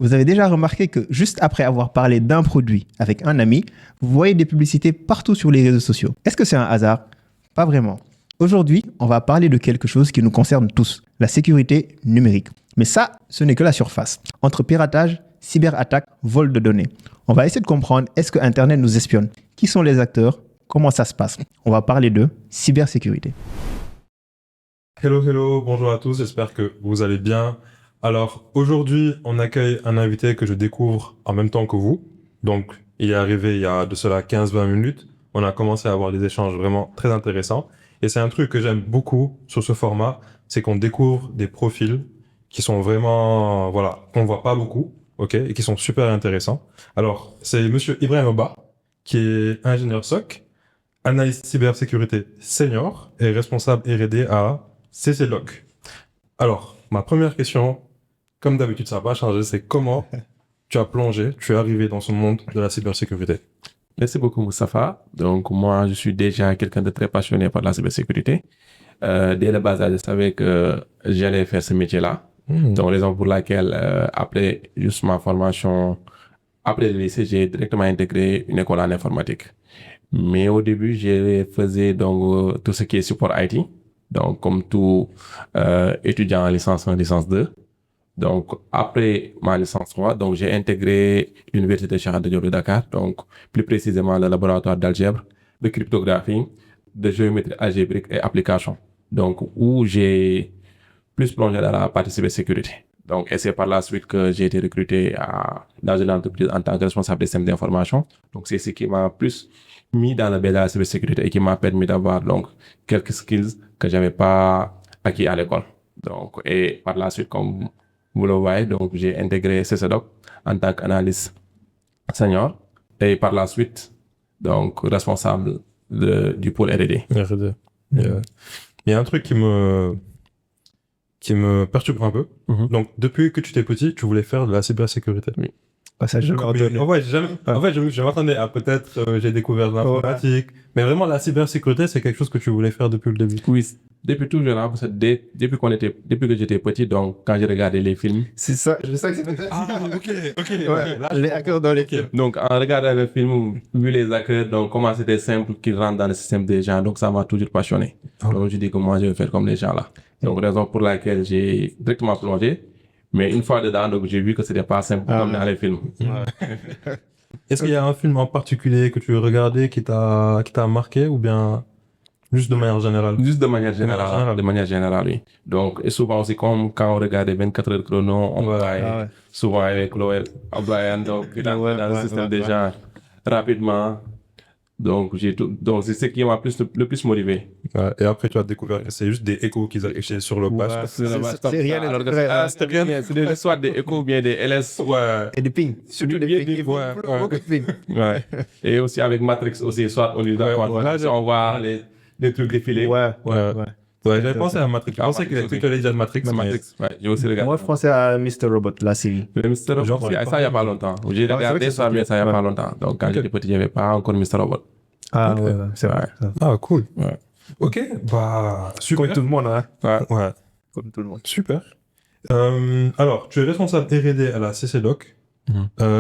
Vous avez déjà remarqué que juste après avoir parlé d'un produit avec un ami, vous voyez des publicités partout sur les réseaux sociaux. Est-ce que c'est un hasard? Pas vraiment. Aujourd'hui, on va parler de quelque chose qui nous concerne tous, la sécurité numérique. Mais ça, ce n'est que la surface. Entre piratage, cyberattaque, vol de données. On va essayer de comprendre, est-ce que Internet nous espionne? Qui sont les acteurs? Comment ça se passe? On va parler de cybersécurité. Hello, bonjour à tous, j'espère que vous allez bien. Alors, aujourd'hui, on accueille un invité que je découvre en même temps que vous. Donc, il est arrivé il y a de cela 15-20 minutes. On a commencé à avoir des échanges vraiment très intéressants. Et c'est un truc que j'aime beaucoup sur ce format, c'est qu'on découvre des profils qui sont vraiment, voilà, qu'on voit pas beaucoup, ok, et qui sont super intéressants. Alors, c'est monsieur Ibrahim Oba, qui est ingénieur SOC, analyste cybersécurité senior et responsable R&D à CCLoc. Alors, ma première question, comme d'habitude, ça n'a pas changé, c'est comment tu as plongé, tu es arrivé dans ce monde de la cybersécurité? Merci beaucoup, Moustapha. Donc, moi, je suis déjà quelqu'un de très passionné par la cybersécurité. Dès le bas âge, je savais que j'allais faire ce métier-là. Donc, raison pour laquelle, après juste ma formation, après le lycée, j'ai directement intégré une école en informatique. Mais au début, je faisais donc tout ce qui est support IT. Donc, comme tout étudiant en licence 1, licence 2. Donc, après ma licence 3, donc j'ai intégré l'université Cheikh Anta Diop de Dakar, donc plus précisément le laboratoire d'algèbre, de cryptographie, de géométrie algébrique et application. Donc, où j'ai plus plongé dans la partie cybersécurité. Donc, et c'est par la suite que j'ai été recruté dans une entreprise en tant que responsable des systèmes d'information. Donc, c'est ce qui m'a plus mis dans le bain de la cybersécurité et qui m'a permis d'avoir donc quelques skills que j'avais pas acquis à l'école. Donc, et par la suite, comme vous le voyez, donc j'ai intégré CCDoc en tant qu'analyste senior et par la suite, donc responsable du pôle R&D. R&D. Il y a un truc qui me perturbe un peu. Donc, depuis que tu étais petit, tu voulais faire de la cybersécurité. Oui. Ça, je En fait, je m'attendais à peut-être, j'ai découvert l'informatique, mais vraiment, la cybersécurité, c'est quelque chose que tu voulais faire depuis le début. Oui, depuis toujours, hein, parce que depuis que j'étais petit, donc quand j'ai regardé les films. C'est ça, je sais que c'est Ah, ok. Ouais, les hackers dans les films. Donc, en regardant le film, vu les hackers, donc comment c'était simple qu'ils rentrent dans le système des gens, donc ça m'a toujours passionné. Donc, je dis que moi, je vais faire comme les gens là. Donc, raison pour laquelle j'ai directement plongé. Mais une fois dedans, donc j'ai vu que c'était pas simple comme dans les films. Est-ce qu'il y a un film en particulier que tu as regardé qui t'a marqué ou bien juste de manière générale? Juste de manière générale. De manière générale, oui. Donc, et souvent aussi, comme quand on regardait 24 heures chrono, on voit souvent avec Chloé O'Brien, donc dans le système des gens rapidement. Donc, c'est ce qui m'a le plus motivé. Ouais, et après, tu as découvert que c'est juste des échos qu'ils affichaient sur le page. C'est rien de notre C'était rien. C'est soit des échos ou bien des LS. Ouais. Et des pings. Surtout des pings. Beaucoup de pings. Ouais. Et aussi avec Matrix aussi, soit on on voit les trucs défiler. Ouais, j'avais pensé à Matrix. Je pensais que tu allais dire Matrix. Ouais, j'ai aussi regardé. Moi, je pensais à Mr. Robot, la série. Le Mr. Robot, ça, il n'y a pas longtemps. J'ai regardé ça, mais ça, il n'y a pas longtemps. Donc, quand j'étais petit, il n'y avait pas encore Mr. Robot. Ah, ouais, c'est vrai. Ah, cool. Ouais. Ok, bah, super. Comme tout le monde, hein. Ouais. Comme tout le monde. Super. Alors, tu es responsable R&D à la CCDoc.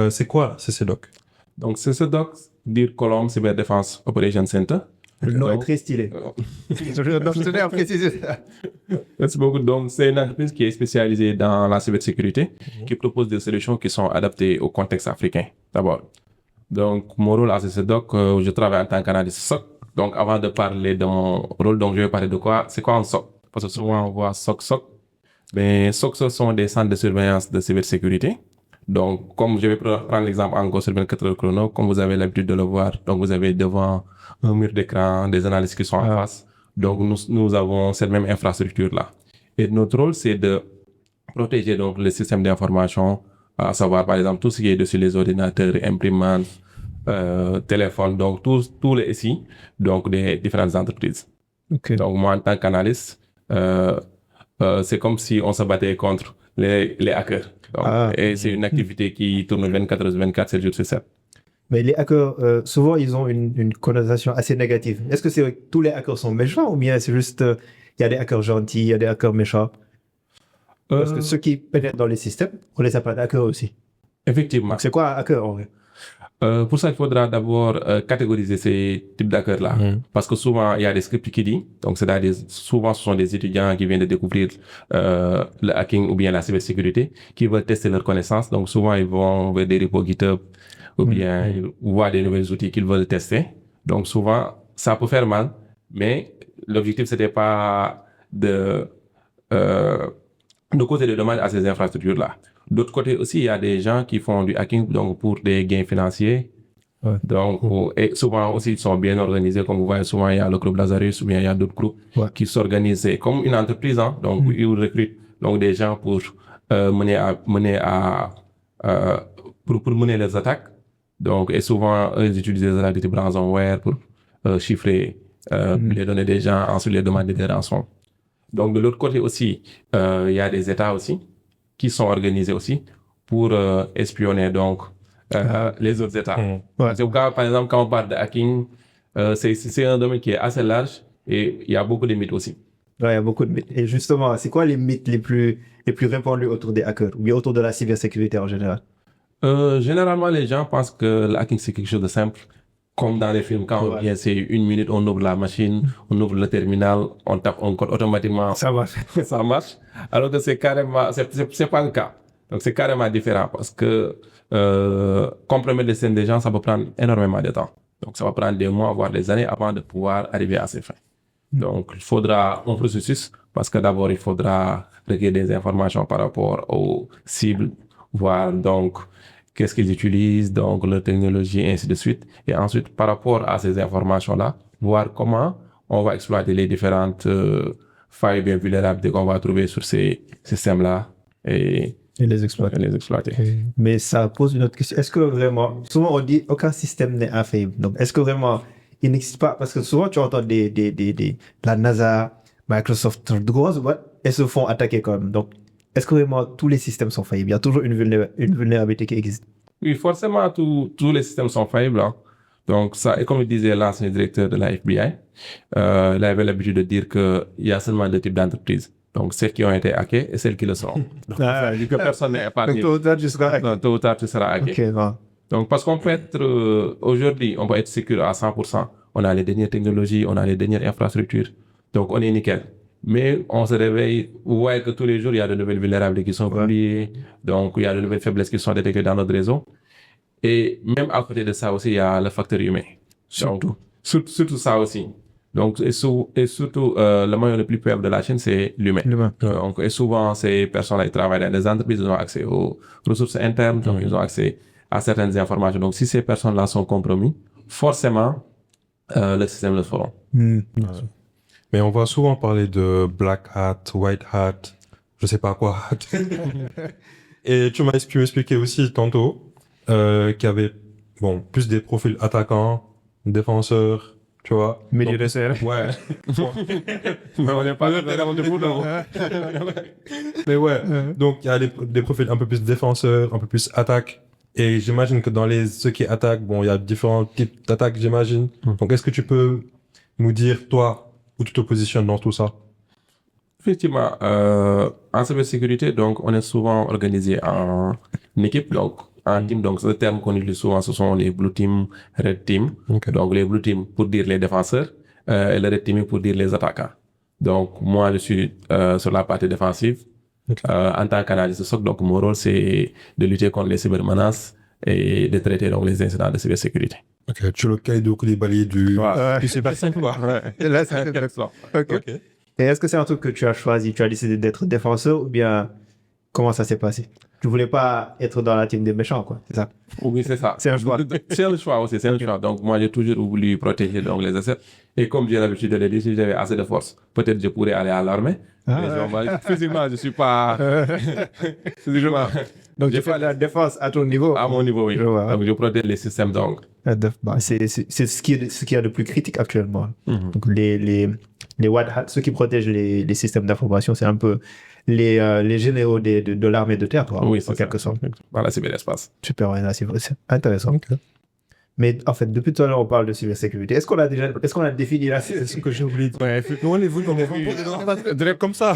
C'est quoi la CCDoc? Donc, CCDoc, dire Colombe Cyber Defense Operation Center. Le nom est très stylé. Je tenais à préciser ça. Merci beaucoup. Donc, c'est une entreprise qui est spécialisée dans la cybersécurité, qui propose des solutions qui sont adaptées au contexte africain, d'abord. Donc, mon rôle à CCDoc, je travaille en tant qu'analyste SOC. Donc, avant de parler de mon rôle, donc, je vais parler de quoi? C'est quoi un SOC? Parce que souvent, on voit SOC. Mais SOC, ce sont des centres de surveillance de cybersécurité. Donc, comme je vais prendre l'exemple encore sur 24 heures chrono, comme vous avez l'habitude de le voir, donc vous avez devant un mur d'écran des analystes qui sont en face. Donc, nous avons cette même infrastructure-là. Et notre rôle, c'est de protéger donc le système d'information, à savoir, par exemple, tout ce qui est dessus les ordinateurs, imprimantes, téléphones, donc tous les SI, donc des différentes entreprises. Okay. Donc, moi, en tant qu'analyste, c'est comme si on se battait contre les hackers. Donc, et c'est une activité qui tourne 24 heures sur 24, 7 jours sur 7. Mais les hackers, souvent, ils ont une connotation assez négative. Est-ce que c'est que tous les hackers sont méchants ou bien c'est juste il y a des hackers gentils, il y a des hackers méchants? Parce que ceux qui pénètrent dans les systèmes, on les appelle hackers aussi. Effectivement. Donc, c'est quoi un hacker en vrai? Pour ça, il faudra d'abord catégoriser ces types d'acteurs-là. Parce que souvent, il y a des scripts qui disent. Donc, c'est-à-dire, souvent, ce sont des étudiants qui viennent de découvrir le hacking ou bien la cybersécurité, qui veulent tester leurs connaissances. Donc, souvent, ils vont vers des repos GitHub ou bien ils voient des nouveaux outils qu'ils veulent tester. Donc, souvent, ça peut faire mal, mais l'objectif, c'était pas de causer des dommages à ces infrastructures-là. D'autre côté aussi, il y a des gens qui font du hacking donc pour des gains financiers. Ouais. Donc, et souvent aussi, ils sont bien organisés. Comme vous voyez, souvent, il y a le groupe Lazarus ou bien il y a d'autres groupes qui s'organisent. C'est comme une entreprise, hein. Donc, ils recrutent donc, des gens pour pour mener les attaques. Donc, et souvent, ils utilisent des attaques de type ransomware pour chiffrer les données des gens, ensuite les demander des rançons. Donc, de l'autre côté aussi, il y a des États aussi qui sont organisés aussi pour espionner donc les autres États. C'est pourquoi, par exemple, quand on parle de hacking, c'est un domaine qui est assez large et il y a beaucoup de mythes aussi. Ouais, il y a beaucoup de mythes. Et justement, c'est quoi les mythes les plus répandus autour des hackers ou bien autour de la cybersécurité en général? Généralement, les gens pensent que le hacking, c'est quelque chose de simple. Comme dans les films, quand on vient, c'est 1 minute, on ouvre la machine, on ouvre le terminal, on tape un code automatiquement. Ça marche. Ça marche. Alors que c'est carrément, c'est pas le cas. Donc c'est carrément différent parce que compromettre les scènes des gens, ça peut prendre énormément de temps. Donc ça va prendre des mois, voire des années avant de pouvoir arriver à ses fins. Donc il faudra un processus parce que d'abord il faudra recueillir des informations par rapport aux cibles, voir donc qu'est-ce qu'ils utilisent, donc leur technologie, et ainsi de suite. Et ensuite, par rapport à ces informations-là, voir comment on va exploiter les différentes failles bien vulnérables qu'on va trouver sur ces systèmes-là et les exploiter. Mais ça pose une autre question. Est-ce que vraiment, souvent on dit aucun système n'est infaillible. Donc, est-ce que vraiment il n'existe pas? Parce que souvent tu entends la NASA, Microsoft, de grosses boîtes, elles se font attaquer quand même. Donc, est-ce que vraiment tous les systèmes sont faillibles? Il y a toujours une vulnérabilité qui existe. Oui, forcément, tous les systèmes sont faillibles. Hein. Donc, ça, et comme le disait l'ancien directeur de la FBI, il avait l'habitude de dire qu'il y a seulement 2 types d'entreprises. Donc, celles qui ont été hackées et celles qui le sont. Donc, que personne n'est épargné. Donc, tôt ou tard, tu seras hacké. Okay, bon. Donc, parce qu'on peut être, aujourd'hui, on peut être sécure à 100%. On a les dernières technologies, on a les dernières infrastructures. Donc, on est nickel. Mais on se réveille, vous voyez que tous les jours, il y a de nouvelles vulnérabilités qui sont publiées. Donc, il y a de nouvelles faiblesses qui sont détectées dans notre réseau. Et même à côté de ça aussi, il y a le facteur humain. Surtout ça aussi. Donc, et surtout, le maillon le plus faible de la chaîne, c'est l'humain. Donc, et souvent, ces personnes-là, ils travaillent dans des entreprises, ils ont accès aux ressources internes, donc ils ont accès à certaines informations. Donc, si ces personnes-là sont compromises, forcément, le système le fera. Mais on va souvent parler de black hat, white hat, je sais pas quoi. Et tu m'as expliqué aussi tantôt qu'il y avait plus des profils attaquants, défenseurs, tu vois. Milieu de serre. Ouais. Mais on n'est pas dans le boulot. Mais ouais. Donc il y a des profils un peu plus défenseurs, un peu plus attaques. Et j'imagine que dans ceux qui attaquent, il y a différents types d'attaques, j'imagine. Donc est-ce que tu peux nous dire, toi, où tu te positionnes dans tout ça? Effectivement, en cybersécurité, donc, on est souvent organisé en équipe, donc, en team. Donc, ce terme qu'on utilise souvent, ce sont les blue team, red team. Okay. Donc, les blue team pour dire les défenseurs, et le red team pour dire les attaquants. Donc, moi, je suis sur la partie défensive. Okay. En tant qu'analyste SOC, donc, mon rôle, c'est de lutter contre les cybermenaces et de traiter donc les incidents de cybersécurité. Ok, tu es le Kaido Koulibaly du cybersécurité. Là, c'est intéressant. Okay. Et est-ce que c'est un truc que tu as choisi? Tu as décidé d'être défenseur ou bien comment ça s'est passé? Tu voulais pas être dans la team des méchants, quoi, c'est ça? Oui, c'est ça. C'est un choix. C'est un choix aussi, c'est un choix. Donc, moi, j'ai toujours voulu protéger donc, les assets. Et comme j'ai l'habitude de le dire, si j'avais assez de force, peut-être je pourrais aller à l'armée. Physiquement, je suis pas... Donc, tu fais la défense à ton niveau? À mon niveau, oui. Donc, je protège les systèmes, donc. C'est ce qui est le plus critique actuellement. Donc, les white hats, ceux qui protègent les systèmes d'information, c'est un peu les généraux de l'armée de terre, quoi, oui, en quelque sorte. Dans la cyberespace. Super, ouais, c'est intéressant. Okay. Mais en fait, depuis tout à l'heure, on parle de cybersécurité. Est-ce qu'on a défini la C'est ce que j'ai oublié. Ouais, Nous, on les voit direct comme ça.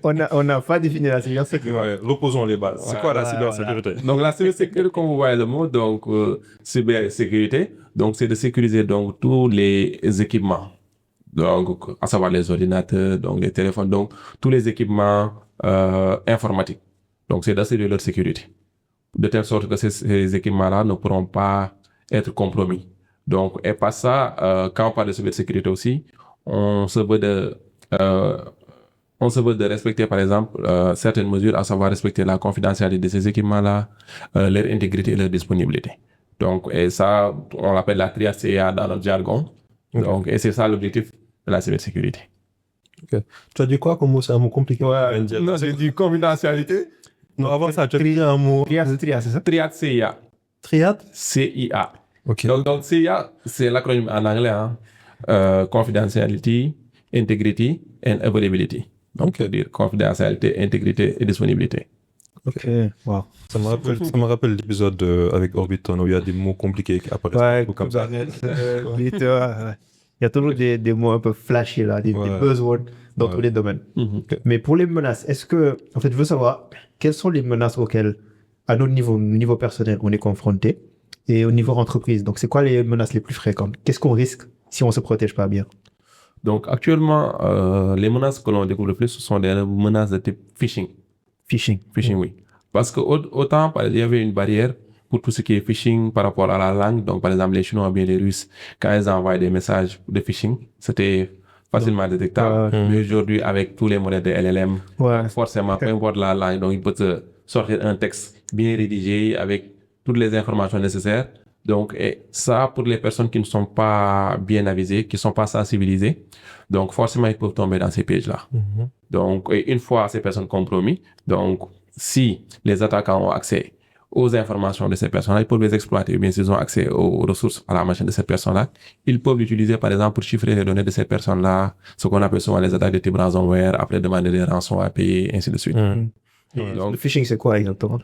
on n'a pas défini la cybersécurité. Ouais, reposons les bases. C'est quoi la cybersécurité? Donc la cybersécurité, comme vous voyez le mot, donc cybersécurité, donc c'est de sécuriser donc tous les équipements, donc à savoir les ordinateurs, donc les téléphones, donc tous les équipements informatiques. Donc c'est d'assurer leur sécurité, de telle sorte que ces équipements-là ne pourront pas être compromis. Donc et par ça, quand on parle de cybersécurité aussi, on se veut de respecter, par exemple, certaines mesures, à savoir respecter la confidentialité de ces équipements-là, leur intégrité et leur disponibilité. Donc, et ça, on l'appelle la triade CIA dans notre jargon. Okay. Donc, et c'est ça l'objectif de la cybersécurité. Okay. Tu as dit quoi comme mot? C'est un mot compliqué. Ouais, non, j'ai dit confidentialité. Non, avant ça, tu as dit un mot. Triade, c'est ça? Triade CIA. Triade? CIA. Ok. Donc CIA, c'est l'acronyme en anglais, hein. Confidentiality, integrity and availability. Donc, dire confidentialité, intégrité et disponibilité. Ok, wow. Ça me rappelle l'épisode avec Orbiton où il y a des mots compliqués qui apparaissent. Ouais, comme ça. Il y a toujours des mots un peu flashy là, des buzzwords dans tous les domaines. Okay. Mais pour les menaces, est-ce que, en fait, je veux savoir quelles sont les menaces auxquelles, à notre niveau personnel, on est confronté et au niveau entreprise. Donc, c'est quoi les menaces les plus fréquentes? Qu'est-ce qu'on risque si on se protège pas bien? Donc, actuellement, les menaces que l'on découvre le plus, ce sont des menaces de type phishing. Phishing, oui. Parce que autant, il y avait une barrière pour tout ce qui est phishing par rapport à la langue. Donc, par exemple, les Chinois ou bien les Russes, quand ils envoyaient des messages de phishing, c'était facilement détectable. Mais aujourd'hui, avec tous les modèles de LLM, forcément, peu importe la langue, donc il peut te sortir un texte bien rédigé avec toutes les informations nécessaires. Donc, et ça, pour les personnes qui ne sont pas bien avisées, qui ne sont pas sensibilisées, donc forcément, ils peuvent tomber dans ces pièges-là. Donc, et une fois ces personnes compromises, donc, si les attaquants ont accès aux informations de ces personnes-là, ils peuvent les exploiter, ou bien s'ils ont accès aux ressources à la machine de ces personnes-là, ils peuvent l'utiliser, par exemple, pour chiffrer les données de ces personnes-là, ce qu'on appelle souvent les attaques de type ransomware, après demander des rançons à payer, ainsi de suite. Donc, le phishing, c'est quoi exactement?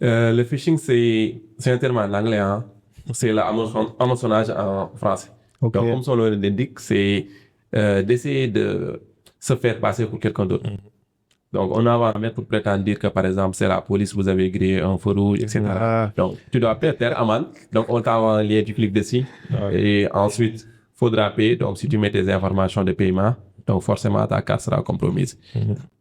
Le phishing, c'est un terme en anglais, hein. C'est l'hameçonnage en français. Okay. Donc, comme son nom l'indique, c'est d'essayer de se faire passer pour quelqu'un d'autre. Donc, on a un mettre pour prétendre dire que, par exemple, c'est la police, vous avez grillé un feu rouge, etc. Donc, tu dois payer amende. Donc, on t'envoie un lien, tu cliques dessus. Et ensuite, il faudra payer. Donc, si tu mets tes informations de paiement, donc forcément, ta carte sera compromise.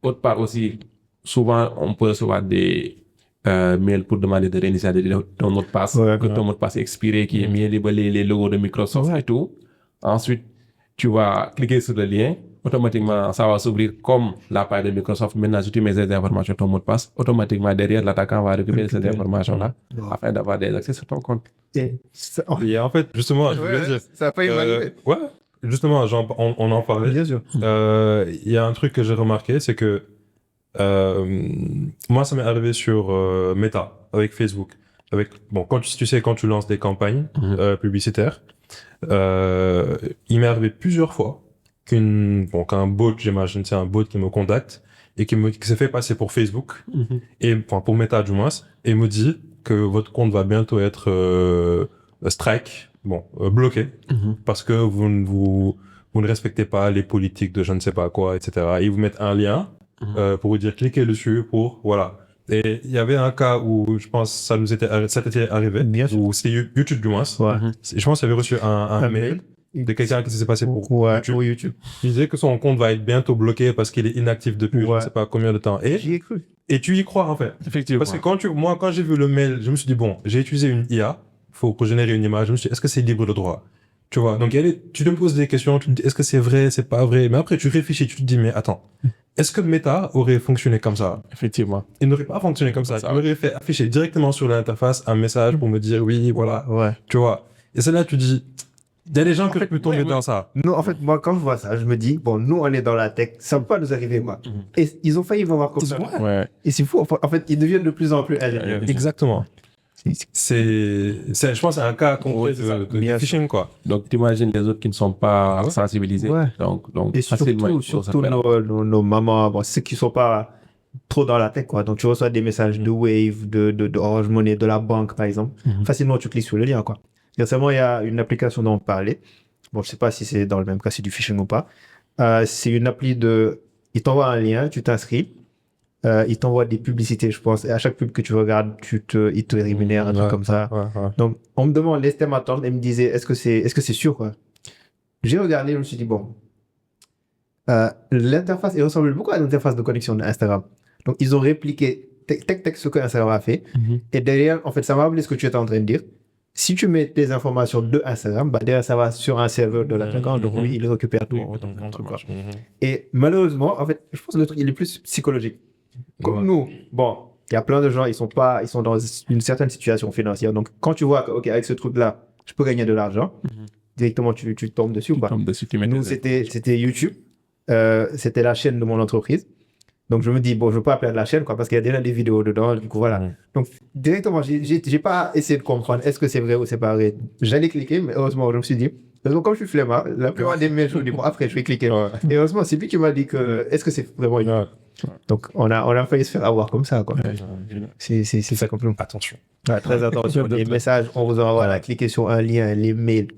Autre part aussi, souvent, on peut recevoir des mails pour demander de réinitialiser ton mot de passe, que ton mot de passe est expiré, qui est bien libellé, les logos de Microsoft et tout. Ensuite, tu vas cliquer sur le lien. Automatiquement, ça va s'ouvrir comme la page de Microsoft. Maintenant, si tu mets ces informations, ton mot de passe, automatiquement, derrière, l'attaquant va récupérer ces informations-là afin d'avoir des accès sur ton compte. Et en fait, justement, ça a pas évalué. Ouais, justement, on en parlait. Bien sûr. Il y a un truc que j'ai remarqué, c'est que moi, ça m'est arrivé sur Meta, avec Facebook. Quand tu lances des campagnes publicitaires, il m'est arrivé plusieurs fois qu'un bot, j'imagine, c'est un bot qui me contacte et qui s'est fait passer pour Facebook, et pour Meta du moins, et me dit que votre compte va bientôt être strike, bloqué, parce que vous ne respectez pas les politiques de je ne sais pas quoi, etc. Et ils vous mettent un lien pour vous dire cliquez dessus pour voilà. Et il y avait un cas où je pense ça t'était arrivé, où c'est YouTube du moins. Je pense qu'il avait reçu un mail de quelqu'un qui s'est passé pour YouTube. Il disait que son compte va être bientôt bloqué parce qu'il est inactif depuis je ne sais pas combien de temps. Et j'y ai cru. Et tu y crois en fait. Effectivement. Parce que quand j'ai vu le mail, je me suis dit bon, j'ai utilisé une IA pour générer une image. Je me suis dit est-ce que c'est libre de droit? Tu vois, donc tu te poses des questions, tu te dis est-ce que c'est vrai, c'est pas vrai, mais après tu réfléchis, tu te dis mais attends, est-ce que Meta aurait fonctionné comme ça? Effectivement. Il n'aurait pas fonctionné comme ça. Il aurait fait afficher directement sur l'interface un message pour me dire oui, voilà, tu vois. Et c'est là tu dis, il y a des gens qui peuvent tomber dans ça. Non, en fait, moi quand je vois ça, je me dis bon, nous on est dans la tech, ça peut pas nous arriver moi. Et ils ont failli voir comme ça. Et c'est fou, en fait, ils deviennent de plus en plus ingénieux. Exactement. Je pense, c'est un cas concret de phishing, quoi. Donc, t'imagines les autres qui ne sont pas sensibilisés. Donc, et surtout nos mamans, ceux qui sont pas trop dans la tech, quoi. Donc, tu reçois des messages de Wave, de Orange Money, de la banque, par exemple. Facilement, tu cliques sur le lien, quoi. Récemment, il y a une application dont on parlait. Bon, je sais pas si c'est dans le même cas, c'est du phishing ou pas. C'est une appli il t'envoie un lien, tu t'inscris. Il t'envoie des publicités, je pense. Et à chaque pub que tu regardes, il te rémunère, un truc comme ça. Donc, on me demande, laisse-moi m'attendre, et me disait, est-ce que c'est sûr, quoi? J'ai regardé, je me suis dit, bon, l'interface, elle ressemble beaucoup à l'interface de connexion d'Instagram. Donc, ils ont répliqué ce que Instagram a fait. Et derrière, en fait, ça m'a rappelé ce que tu étais en train de dire. Si tu mets des informations de Instagram, bah derrière, ça va sur un serveur de l'attaquant. Donc, oui, il récupère tout. Et malheureusement, en fait, je pense que le truc, il est plus psychologique. Comme nous, bon, il y a plein de gens, ils sont dans une certaine situation financière. Donc, quand tu vois que, OK, avec ce truc-là, je peux gagner de l'argent, directement, tu tombes dessus. Nous, c'était YouTube. C'était la chaîne de mon entreprise. Donc, je me dis, bon, je ne veux pas perdre la chaîne, quoi, parce qu'il y a déjà des vidéos dedans. Du coup, voilà. Donc, directement, j'ai pas essayé de comprendre est-ce que c'est vrai ou c'est pas vrai. J'allais cliquer, mais heureusement, je me suis dit, comme je suis flemmard, la plupart des mails, je me dis, bon, après, je vais cliquer. Et heureusement, c'est lui qui m'a dit que, est-ce que c'est vraiment une... Donc, on a failli se faire avoir comme ça, quoi. C'est ça complètement. Attention. Ouais, très attention. Les messages, on vous envoie à cliquer sur un lien, les mails.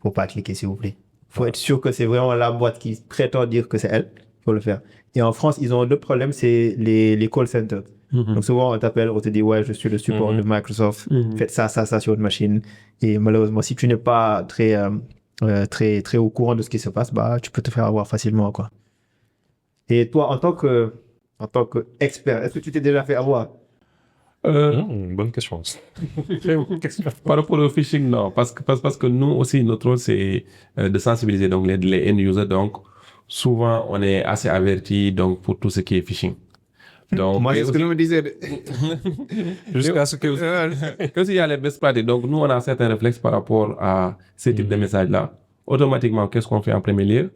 Faut pas cliquer, s'il vous plaît. Faut être sûr que c'est vraiment la boîte qui prétend dire que c'est elle. Faut le faire. Et en France, ils ont deux problèmes, c'est les call centers. Donc, souvent, on t'appelle, on te dit, ouais, je suis le support de Microsoft. Faites ça sur une machine. Et malheureusement, si tu n'es pas très au courant de ce qui se passe, bah, tu peux te faire avoir facilement, quoi. Et toi, en tant qu'expert, est-ce que tu t'es déjà fait avoir? Bonne question. Par rapport au phishing, non. Parce que nous aussi, notre rôle, c'est de sensibiliser donc, les end-users. Donc, souvent, on est assez avertis donc, pour tout ce qui est phishing. Donc, moi, c'est ce que je me disais. Jusqu'à ce que il y a les best practices. Donc, nous, on a certains réflexes par rapport à ces types de messages-là. Automatiquement, qu'est-ce qu'on fait en premier lieu?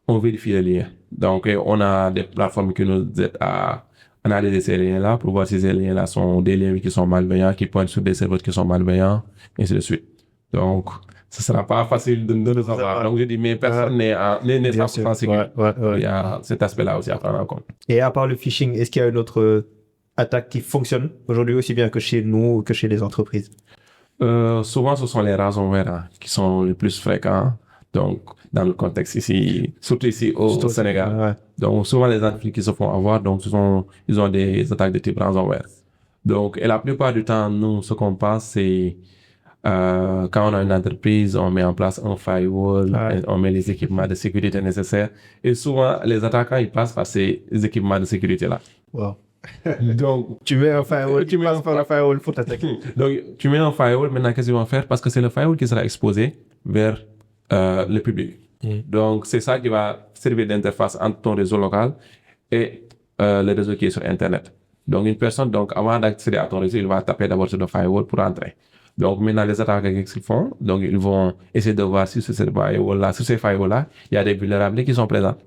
On vérifie les liens. Donc, on a des plateformes qui nous aident à analyser ces liens-là pour voir si ces liens-là sont des liens qui sont malveillants, qui pointent sur des serveurs qui sont malveillants, et ainsi de suite. Donc, ce ne sera pas facile de le savoir. Donc, je dis, mais personne n'est 100% sécure. Il y a cet aspect-là aussi à prendre en compte. Et à part le phishing, est-ce qu'il y a une autre attaque qui fonctionne aujourd'hui aussi bien que chez nous ou que chez les entreprises? Souvent, ce sont les ransomware qui sont les plus fréquents. Donc, dans le contexte ici, surtout ici au Sénégal. Ouais. Donc, souvent, les entreprises qui se font avoir, donc, ils ont des attaques de type ransomware. Donc, et la plupart du temps, nous, ce qu'on pense, c'est quand on a une entreprise, on met en place un firewall, on met les équipements de sécurité nécessaires. Et souvent, les attaquants, ils passent par ces équipements de sécurité-là. Wow. Donc, tu mets un firewall, tu passes par le firewall pour t'attaquer. Donc, tu mets un firewall, maintenant, qu'est-ce qu'ils vont faire? Parce que c'est le firewall qui sera exposé vers le public. Donc, c'est ça qui va servir d'interface entre ton réseau local et le réseau qui est sur Internet. Donc, une personne, avant d'accéder à ton réseau, il va taper d'abord sur le firewall pour entrer. Donc, maintenant, les attaquants, qu'est-ce qu'ils font? Donc, ils vont essayer de voir si sur ces firewalls-là, il y a des vulnérabilités qui sont présentes.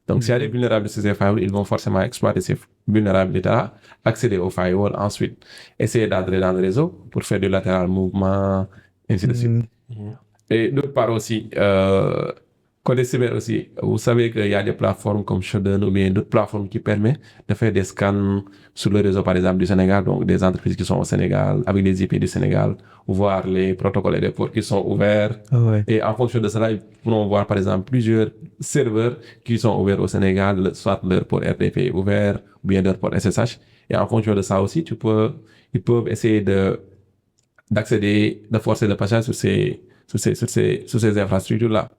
Donc, s'il y a des vulnérabilités sur ces firewalls, ils vont forcément exploiter ces vulnérabilités-là, accéder au firewall, ensuite essayer d'entrer dans le réseau pour faire du lateral mouvement, ainsi de suite. Et d'autre part aussi, côté cyber aussi, vous savez qu'il y a des plateformes comme Shodan ou bien d'autres plateformes qui permettent de faire des scans sur le réseau, par exemple, du Sénégal, donc des entreprises qui sont au Sénégal, avec des IP du Sénégal, voir les protocoles et les ports qui sont ouverts. Et en fonction de cela, ils pourront voir, par exemple, plusieurs serveurs qui sont ouverts au Sénégal, soit leur port RDP est ouvert, ou bien leur port SSH. Et en fonction de ça aussi, ils peuvent essayer d'accéder, de forcer le passage sur ces infrastructures-là.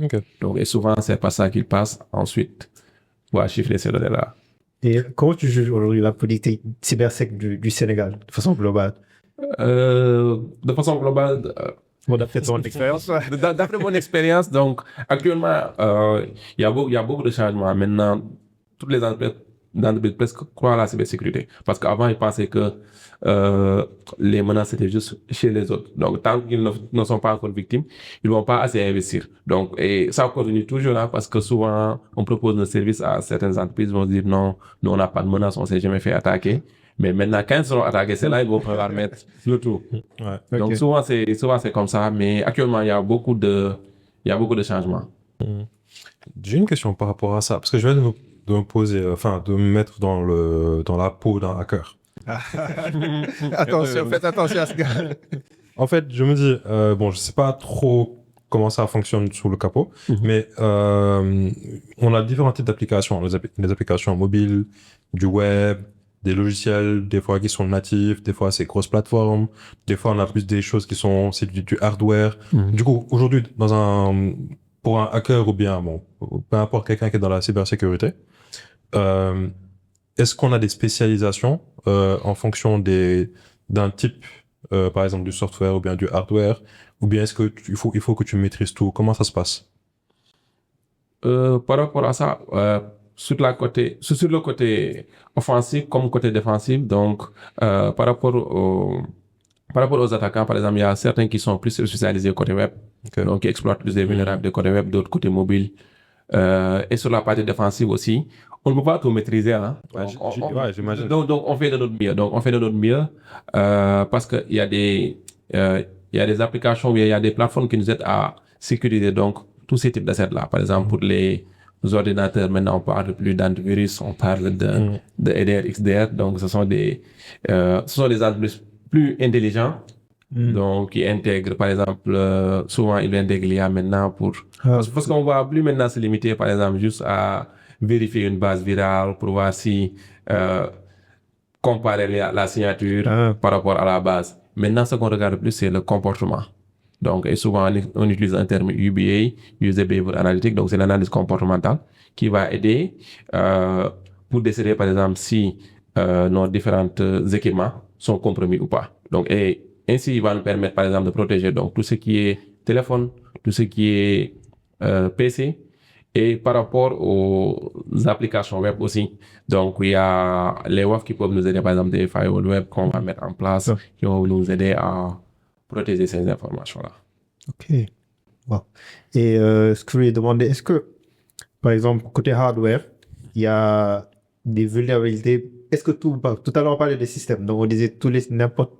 Okay. Donc, et souvent, c'est par ça qu'ils passent ensuite pour chiffrer ces données-là. Et comment tu juges aujourd'hui la politique cybersec du Sénégal, de façon globale? De façon globale, d'après ton expérience. D'après mon expérience, donc, actuellement, il y a beaucoup de changements. Maintenant, toutes les entreprises presque croient à la cybersécurité. Parce qu'avant, ils pensaient que les menaces étaient juste chez les autres. Donc, tant qu'ils ne sont pas encore victimes, ils ne vont pas assez investir. Donc, et ça continue toujours là parce que souvent, on propose nos services à certaines entreprises, ils vont dire non, nous on n'a pas de menace, on ne s'est jamais fait attaquer. Mais maintenant, quand ils seront attaqués, c'est là qu'ils vont pouvoir mettre le tout. Ouais. Donc, souvent c'est comme ça. Mais actuellement, il y a beaucoup de changements. J'ai une question par rapport à ça. Parce que je viens de de me poser, enfin, de me mettre dans la peau d'un hacker. Attention, faites attention à ce gars. En fait, je me dis, bon, je sais pas trop comment ça fonctionne sous le capot, mais on a différents types d'applications. Les applications mobiles, du web, des logiciels, des fois qui sont natifs, des fois c'est grosses plateformes, des fois on a plus des choses qui sont, c'est du hardware. Du coup, aujourd'hui, pour un hacker ou bien, bon, peu importe quelqu'un qui est dans la cybersécurité, est-ce qu'on a des spécialisations en fonction d'un type, par exemple du software ou bien du hardware, ou bien est-ce que il faut que tu maîtrises tout? Comment ça se passe? Par rapport à ça, sur le côté offensif comme côté défensif, donc par rapport aux attaquants, par exemple, il y a certains qui sont plus spécialisés côté web, donc qui exploitent plus des vulnérabilités côté web, d'autres côté mobile. Et sur la partie défensive aussi, on ne peut pas tout maîtriser. Hein. Ouais, j'imagine. Donc, on fait de notre mieux. Donc, on fait de notre mieux parce qu'il y a il y a des applications, il y a des plateformes qui nous aident à sécuriser donc tous ces types d'assets-là. Par exemple, pour les ordinateurs, maintenant, on parle plus d'antivirus, on parle de EDR, XDR. Donc, ce sont des antivirus plus intelligents. Donc, qui intègrent, par exemple, souvent, ils intègrent l'IA maintenant parce qu'on va plus maintenant se limiter, par exemple, juste à vérifier une base virale pour voir si comparer la signature par rapport à la base. Maintenant, ce qu'on regarde plus, c'est le comportement. Donc, et souvent, on utilise un terme UBA, User Behavior Analytics, donc c'est l'analyse comportementale qui va aider pour décider, par exemple, si nos différents équipements sont compromis ou pas. Donc, et ainsi, il va nous permettre, par exemple, de protéger donc tout ce qui est téléphone, tout ce qui est PC, et par rapport aux applications web aussi. Donc, il y a les WAF qui peuvent nous aider, par exemple, des firewalls web qu'on va mettre en place, qui vont nous aider à protéger ces informations-là. Ok. Wow. Et ce que je voulais demander, est-ce que, par exemple, côté hardware, il y a des vulnérabilités? Est-ce que tout à l'heure on parlait des systèmes, donc on disait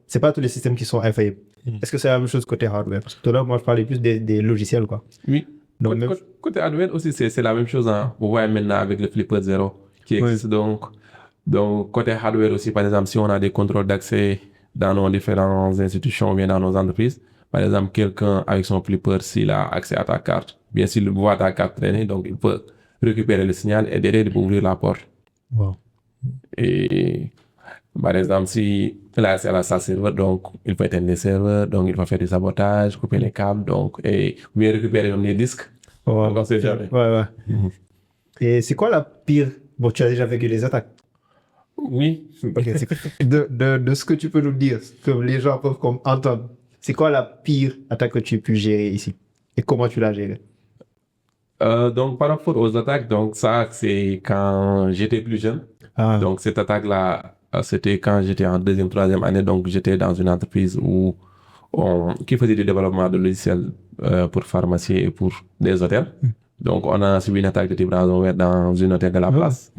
c'est pas tous les systèmes qui sont infaillibles. Est-ce que c'est la même chose côté hardware? Parce que tout à l'heure moi je parlais plus des logiciels, quoi. Oui. Donc, côté hardware aussi, c'est la même chose. Hein. Vous voyez maintenant avec le Flipper 0 qui existe. Donc, côté hardware aussi, par exemple, si on a des contrôles d'accès dans nos différentes institutions ou bien dans nos entreprises, par exemple, quelqu'un avec son Flipper, s'il a accès à ta carte, bien s'il voit ta carte traîner, donc il peut récupérer le signal et derrière, il peut ouvrir la porte. Wow. Et par exemple, si là, c'est à la salle serveur, donc il peut éteindre les serveurs, donc il va faire du sabotage, couper les câbles, donc, et bien récupérer les disques. Donc, on sait jamais. Ouais. Et c'est quoi la pire? Bon, tu as déjà vécu les attaques. Oui. Okay, de ce que tu peux nous dire, que les gens peuvent entendre, c'est quoi la pire attaque que tu as pu gérer ici? Et comment tu l'as gérée? Donc, par rapport aux attaques, donc ça, c'est quand j'étais plus jeune. Donc, cette attaque-là, c'était quand j'étais en deuxième, troisième année. Donc, j'étais dans une entreprise qui faisait du développement de logiciels pour pharmacie et pour des hôtels. Donc, on a subi une attaque de type ransomware dans une hôtel de la place.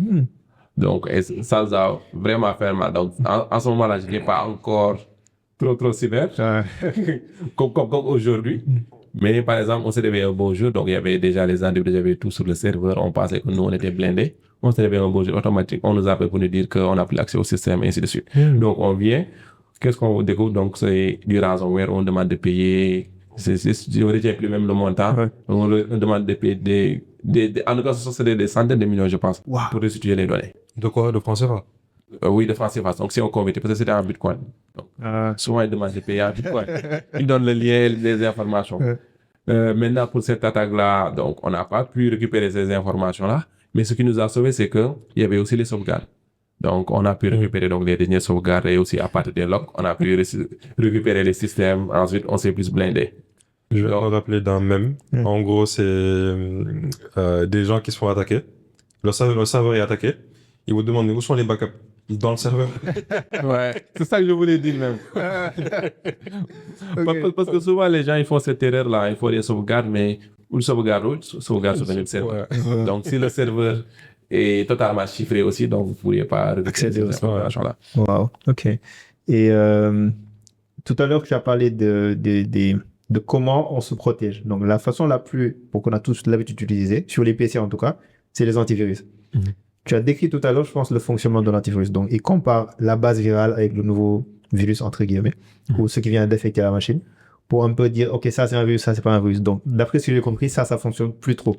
Donc, et ça nous a vraiment fait mal. Donc, en ce moment-là, je n'étais pas encore trop cyber, comme aujourd'hui. Mais par exemple, on s'est réveillé un beau jour, donc il y avait déjà les antivirus, il y avait tout sur le serveur, on pensait que nous, on était blindés. On s'est réveillé un beau jour automatique, on nous appelle pour nous dire qu'on n'a plus accès au système, et ainsi de suite. Donc, on vient, qu'est-ce qu'on découvre? Donc, c'est du ransomware, on demande de payer, je ne retiens plus même le montant, on demande de payer en tout cas, ce sont des centaines de millions, je pense, pour restituer les données. De quoi? De francs CFA? Oui, de francs CFA. Donc, si on convertit, parce que c'était en Bitcoin. Donc, souvent, ils demandent de payer en Bitcoin. Ils donnent le lien, les informations. Maintenant, pour cette attaque-là, donc, on n'a pas pu récupérer ces informations-là. Mais ce qui nous a sauvés, c'est qu'il y avait aussi les sauvegardes. Donc, on a pu récupérer donc, les dernières sauvegardes et aussi à partir des logs, on a pu récupérer les systèmes. Ensuite, on s'est plus blindé. Je vais me rappeler d'un mème. En gros, c'est des gens qui se font attaquer. Le serveur est attaqué. Ils vous demandent où sont les backups dans le serveur. Ouais, c'est ça que je voulais dire même. Parce que souvent, les gens ils font cette erreur-là. Il faut des sauvegardes, mais une sauvegarde sur le serveur. Donc, si le serveur est totalement chiffré aussi, donc vous ne pourriez pas accéder aux informations-là. Wow, ok. Et tout à l'heure, tu as parlé de comment on se protège. Donc, la façon la plus, pour qu'on a tous l'habitude d'utiliser, sur les PC en tout cas, c'est les antivirus. tu as décrit tout à l'heure, je pense, le fonctionnement de l'antivirus. Donc, il compare la base virale avec le nouveau virus, entre guillemets, ou ce qui vient d'infecter la machine, pour un peu dire, OK, ça c'est un virus, ça c'est pas un virus. Donc, d'après ce que j'ai compris, ça fonctionne plus trop.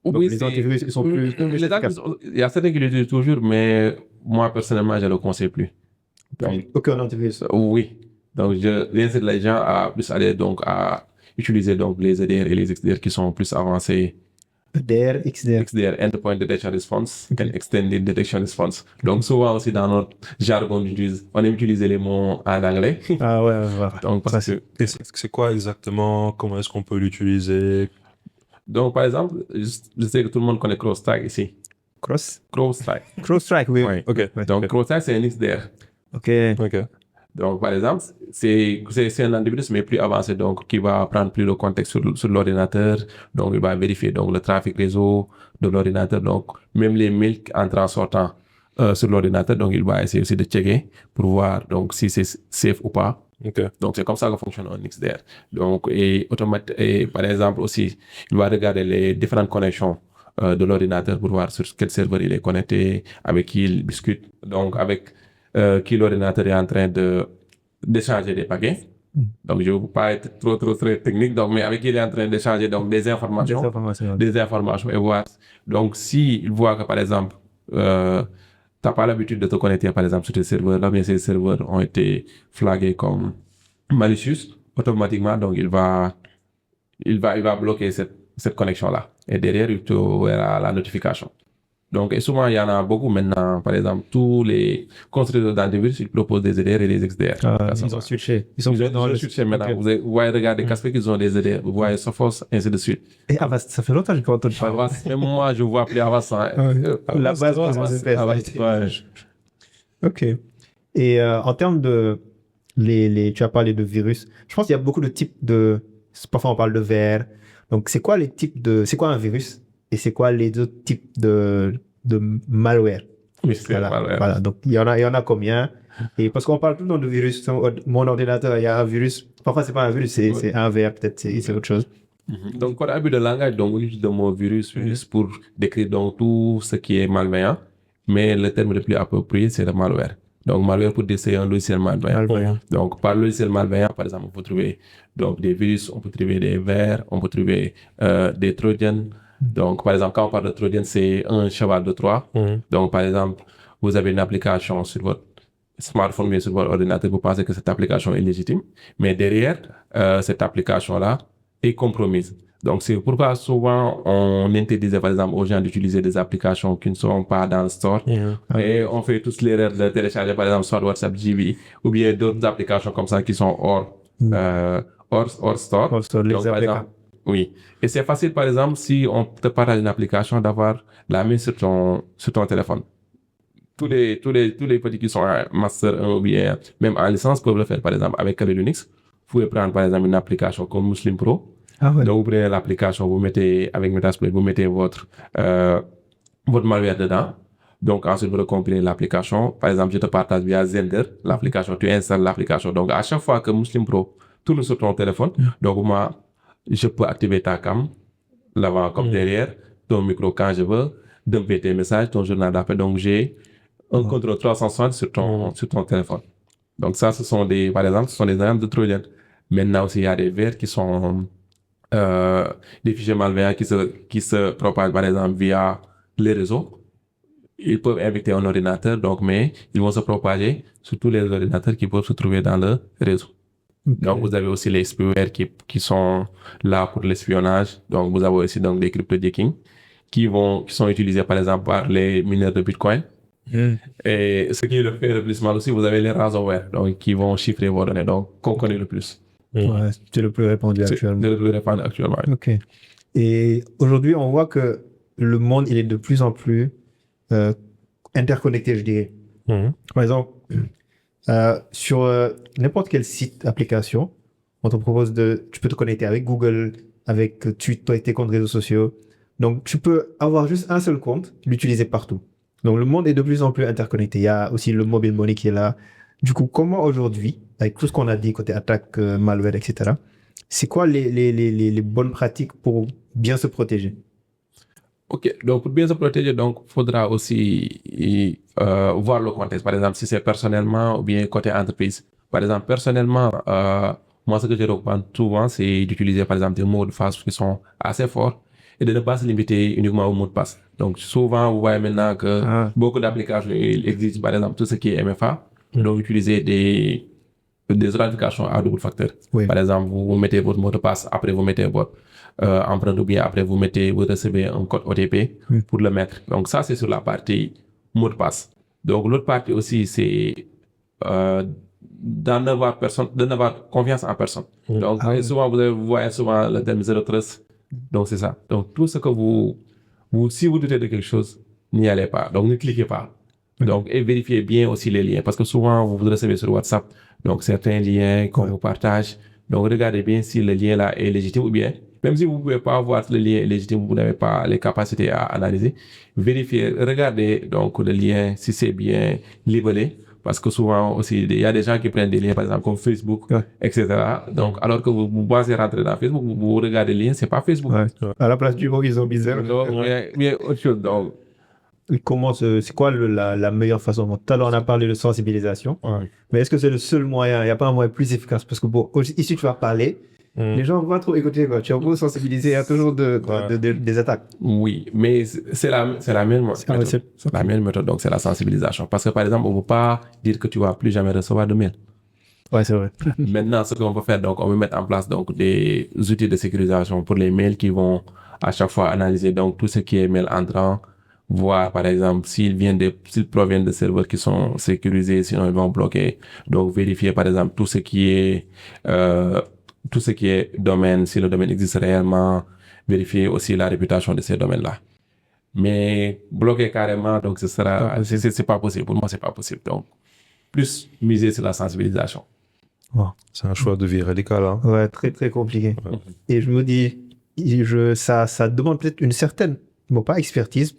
Donc, Oui, les antivirus, ils sont plus les efficaces. il y a certains qui l'utilisent toujours, mais moi, personnellement, je ne le conseille plus. Donc, Aucun antivirus. oui. Donc, j'incite les gens à plus aller donc à utiliser donc les EDR et les XDR qui sont plus avancés. EDR, XDR. XDR, Endpoint Detection Response, and Extended Detection Response. Donc, souvent aussi dans notre jargon, on aime utiliser les mots en anglais. Ah ouais. Donc, parce que, Et c'est quoi exactement? Comment est-ce qu'on peut l'utiliser? donc, par exemple, je sais que tout le monde connaît CrowdStrike ici. CrowdStrike. CrowdStrike, oui. Oui. Ok. Ouais. Donc, CrowdStrike, c'est un XDR. OK. Ok. Donc, par exemple, c'est un antivirus, mais plus avancé, donc, qui va prendre plus de contexte sur l'ordinateur. Donc, il va vérifier donc, le trafic réseau de l'ordinateur. Donc, même les mails entrant sortant sur l'ordinateur. Donc, il va essayer aussi de checker pour voir donc, si c'est safe ou pas. Ok. Donc, c'est comme ça que fonctionne un XDR. Donc, et par exemple, aussi, il va regarder les différentes connexions de l'ordinateur pour voir sur quel serveur il est connecté, avec qui il discute. Donc, avec qui l'ordinateur est en train d'échanger des paquets. Donc, je ne veux pas être trop très technique, donc, mais avec qui il est en train d'échanger donc, des informations. Des informations et voir. Donc, s'il voit que, par exemple, tu n'as pas l'habitude de te connecter, par exemple, sur tes serveurs, là, mais ces serveurs ont été flagués comme malicieux, automatiquement, donc, il va bloquer cette connexion-là. Et derrière, il te verra la notification. Donc, et souvent, il y en a beaucoup maintenant. Par exemple, tous les constructeurs d'antivirus, ils proposent des EDR et des XDR. Ils ont switché. Ils ont switché maintenant. Okay. Vous voyez, regardez, Kaspersky, ils ont des EDR. Vous voyez Sophos, ainsi de suite. Et ça fait longtemps que je peux entendre parler. Même moi, je vois plus avant ça. La base, OK. Et en termes de... tu as parlé de virus. Je pense qu'il y a beaucoup de types de... Parfois, on parle de VR. Donc, c'est quoi un virus? Et c'est quoi les autres types de malware? Oui, c'est malware. Voilà. Donc, il y en a combien? Et parce qu'on parle tout le temps de virus. Mon ordinateur, il y a un virus. Parfois, c'est pas un virus, c'est un VR, peut-être, c'est autre chose. Donc, on a abus de langage, donc on utilise le mot virus pour décrire donc tout ce qui est malveillant. Mais le terme le plus approprié, c'est le malware. Donc, malware pour dire c'est un logiciel malveillant. Donc, par logiciel malveillant, par exemple, on peut trouver donc, des virus, on peut trouver des vers, on peut trouver des trojans. Donc, par exemple, quand on parle de trojan, c'est un cheval de Troie. Donc, par exemple, vous avez une application sur votre smartphone, mais sur votre ordinateur, vous pensez que cette application est légitime. Mais derrière, cette application-là est compromise. Donc, c'est pourquoi souvent, on interdisait, par exemple, aux gens d'utiliser des applications qui ne sont pas dans le store. Et on fait tous l'erreur de télécharger, par exemple, soit WhatsApp GV ou bien d'autres applications comme ça qui sont hors store. Donc, par exemple, oui. Et c'est facile, par exemple, si on te partage une application, d'avoir la main sur ton téléphone. Tous les petits qui sont master 1 ou bien même en licence peuvent le faire, par exemple, avec Kali Linux. Vous pouvez prendre, par exemple, une application comme Muslim Pro. Donc, vous prenez l'application, vous mettez, avec Metasploit, vous mettez votre malware dedans. Donc, ensuite, vous recompilez l'application. Par exemple, je te partage via Zender l'application. Tu installes l'application. Donc, à chaque fois que Muslim Pro tourne sur ton téléphone, donc, moi, je peux activer ta cam, l'avant comme derrière, ton micro quand je veux, dumper tes messages, ton journal d'appel. Donc, j'ai un contrôle 360 sur ton téléphone. Donc, ça, par exemple, ce sont des exemples de Trojan. Maintenant aussi, il y a des vers qui sont des fichiers malveillants qui se propagent, par exemple, via les réseaux. Ils peuvent infecter un ordinateur, mais ils vont se propager sur tous les ordinateurs qui peuvent se trouver dans le réseau. Donc, vous avez aussi les spyware qui sont là pour l'espionnage. Donc, vous avez aussi donc, des cryptojacking qui sont utilisés, par exemple, par les mineurs de Bitcoin. Et ce qui le fait le plus mal aussi, vous avez les ransomware, donc, qui vont chiffrer vos données. Donc, qu'on connaît le plus. Ouais, c'est le plus répandu actuellement. C'est le plus répandu actuellement. OK. Et aujourd'hui, on voit que le monde, il est de plus en plus interconnecté, je dirais. Par exemple, sur n'importe quel site, application, on te propose tu peux te connecter avec Google, avec Twitter, tes comptes réseaux sociaux. Donc, tu peux avoir juste un seul compte, l'utiliser partout. Donc, le monde est de plus en plus interconnecté. Il y a aussi le mobile money qui est là. Du coup, comment aujourd'hui, avec tout ce qu'on a dit côté attaque, malware, etc., c'est quoi les bonnes pratiques pour bien se protéger? Ok, donc pour bien se protéger, donc faudra aussi voir le contexte. Par exemple, si c'est personnellement ou bien côté entreprise. Par exemple, personnellement, moi ce que je recommande souvent, c'est d'utiliser par exemple des mots de passe qui sont assez forts et de ne pas se limiter uniquement aux mots de passe. Donc souvent, vous voyez maintenant que beaucoup d'applications il existe, par exemple tout ce qui est MFA, donc utiliser des authentifications à double facteur. Oui. Par exemple, vous mettez votre mot de passe, après vous mettez votre empreinte ou bien après vous recevez un code OTP pour le mettre. Donc ça, c'est sur la partie mot de passe. Donc l'autre partie aussi, c'est de n'avoir confiance en personne. Donc souvent, vous voyez souvent le terme zero trust. Donc c'est ça. Donc tout ce que si vous doutez de quelque chose, n'y allez pas. Donc ne cliquez pas. Donc, et vérifiez bien aussi les liens, parce que souvent, vous recevez sur WhatsApp, donc certains liens qu'on vous partage. Donc, regardez bien si le lien là est légitime ou bien, même si vous ne pouvez pas voir le lien est légitime, vous n'avez pas les capacités à analyser, vérifiez, regardez donc le lien si c'est bien libellé, parce que souvent aussi, il y a des gens qui prennent des liens, par exemple, comme Facebook, etc. Donc, alors que vous pensez rentrer dans Facebook, vous regardez le lien, c'est pas Facebook. À la place du mot, ils ont mis zéro. Donc, mais autre chose, donc, c'est quoi la meilleure façon? Bon, tout à l'heure, on a parlé de sensibilisation, mais est-ce que c'est le seul moyen? Il n'y a pas un moyen plus efficace? Parce que bon, ici, tu vas parler, les gens ne vont pas trop écouter, quoi. Tu vas beaucoup sensibiliser, il y a toujours des attaques. Oui, mais c'est la même méthode. C'est la même méthode, donc c'est la sensibilisation. Parce que par exemple, on ne peut pas dire que tu ne vas plus jamais recevoir de mail. Ouais, c'est vrai. Maintenant, ce qu'on peut faire, donc on va mettre en place donc des outils de sécurisation pour les mails qui vont à chaque fois analyser donc tout ce qui est mail entrant, voir par exemple s'ils proviennent de serveurs qui sont sécurisés, sinon ils vont bloquer. Donc vérifier par exemple tout ce qui est domaine, si le domaine existe réellement, vérifier aussi la réputation de ces domaines-là. Mais bloquer carrément, donc c'est pas possible. Pour moi, c'est pas possible. Donc plus miser sur la sensibilisation. C'est un choix de vie radical. Hein. Ouais, très très compliqué. Et je me dis, ça demande peut-être une certaine, bon pas expertise,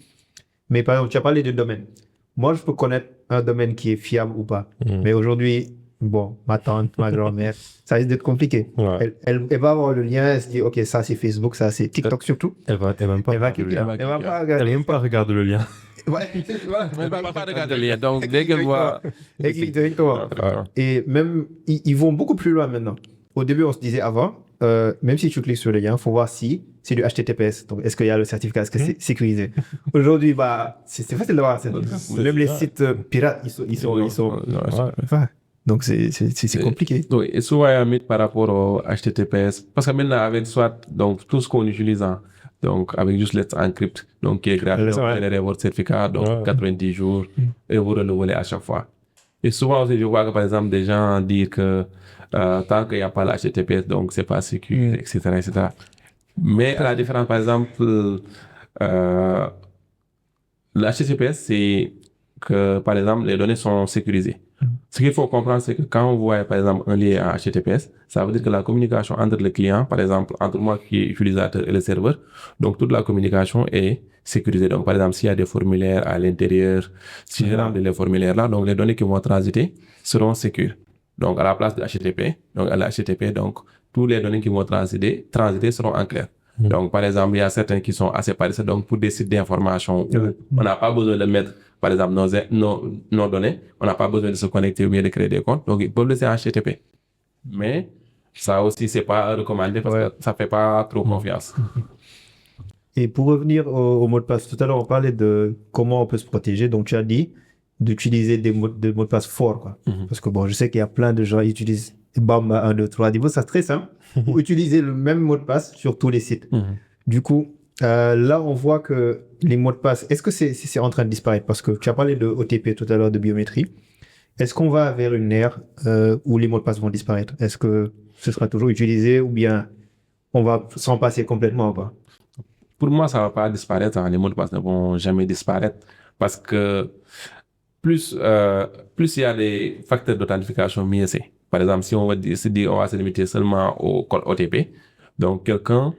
mais par exemple, tu as parlé de domaine. Moi, je peux connaître un domaine qui est fiable ou pas. Mais aujourd'hui, bon, ma tante, ma grand-mère, ça risque d'être compliqué. Elle va avoir le lien, elle se dit, ok, ça c'est Facebook, ça c'est TikTok surtout. Elle va même pas regarder le lien. Ouais, Elle va pas regarder le lien. Donc, dès qu'elle voit... Elle clique directement. Et même, ils vont beaucoup plus loin maintenant. Au début, on se disait avant, même si tu cliques sur le lien, il faut voir si c'est du HTTPS. Donc, est-ce qu'il y a le certificat, est-ce que c'est sécurisé? Aujourd'hui, c'est facile de voir. Même les sites pirates, ils sont donc, c'est compliqué. Oui, et souvent, il y a un mythe par rapport au HTTPS. Parce que maintenant, avec soit, donc, tout ce qu'on utilise, donc, avec juste Let's Encrypt, donc, qui est gratuit, donc, générer votre certificat, donc, 90 jours, et vous renouvelez à chaque fois. Et souvent aussi, je vois que, par exemple, des gens disent que tant qu'il n'y a pas l'HTTPS, donc, c'est pas sécurisé, etc., etc. Mais la différence, par exemple, l'HTTPS, c'est que, par exemple, les données sont sécurisées. Ce qu'il faut comprendre, c'est que quand on voit, par exemple, un lien à HTTPS, ça veut dire que la communication entre le client, par exemple, entre moi qui est utilisateur et le serveur, donc toute la communication est sécurisée. Donc, par exemple, s'il y a des formulaires à l'intérieur, si je remplis les formulaires-là, donc les données qui vont transiter seront sécures. Donc, à la place de HTTP, donc à la HTTP, donc, toutes les données qui vont transiter seront en clair. Donc, par exemple, il y a certains qui sont assez paresseux. Donc, pour des sites d'information, on n'a pas besoin de mettre, par exemple, nos données. On n'a pas besoin de se connecter ou bien de créer des comptes. Donc, ils peuvent laisser HTTP. Mais, ça aussi, c'est pas recommandé parce que ça fait pas trop confiance. Et pour revenir au mot de passe, tout à l'heure, on parlait de comment on peut se protéger. Donc, tu as dit d'utiliser des mots de passe forts, quoi. Parce que bon, je sais qu'il y a plein de gens qui utilisent Bamba 1, 2, 3. C'est très simple. Pour utiliser le même mot de passe sur tous les sites. Du coup, là, on voit que les mots de passe, est-ce que c'est en train de disparaître? Parce que tu as parlé de OTP tout à l'heure, de biométrie. Est-ce qu'on va vers une ère où les mots de passe vont disparaître? Est-ce que ce sera toujours utilisé ou bien on va s'en passer complètement ou pas? Pour moi, ça ne va pas disparaître. Les mots de passe ne vont jamais disparaître parce que plus il y a des facteurs d'authentification, mieux c'est. Par exemple, si on va se limiter seulement au code OTP, donc quelqu'un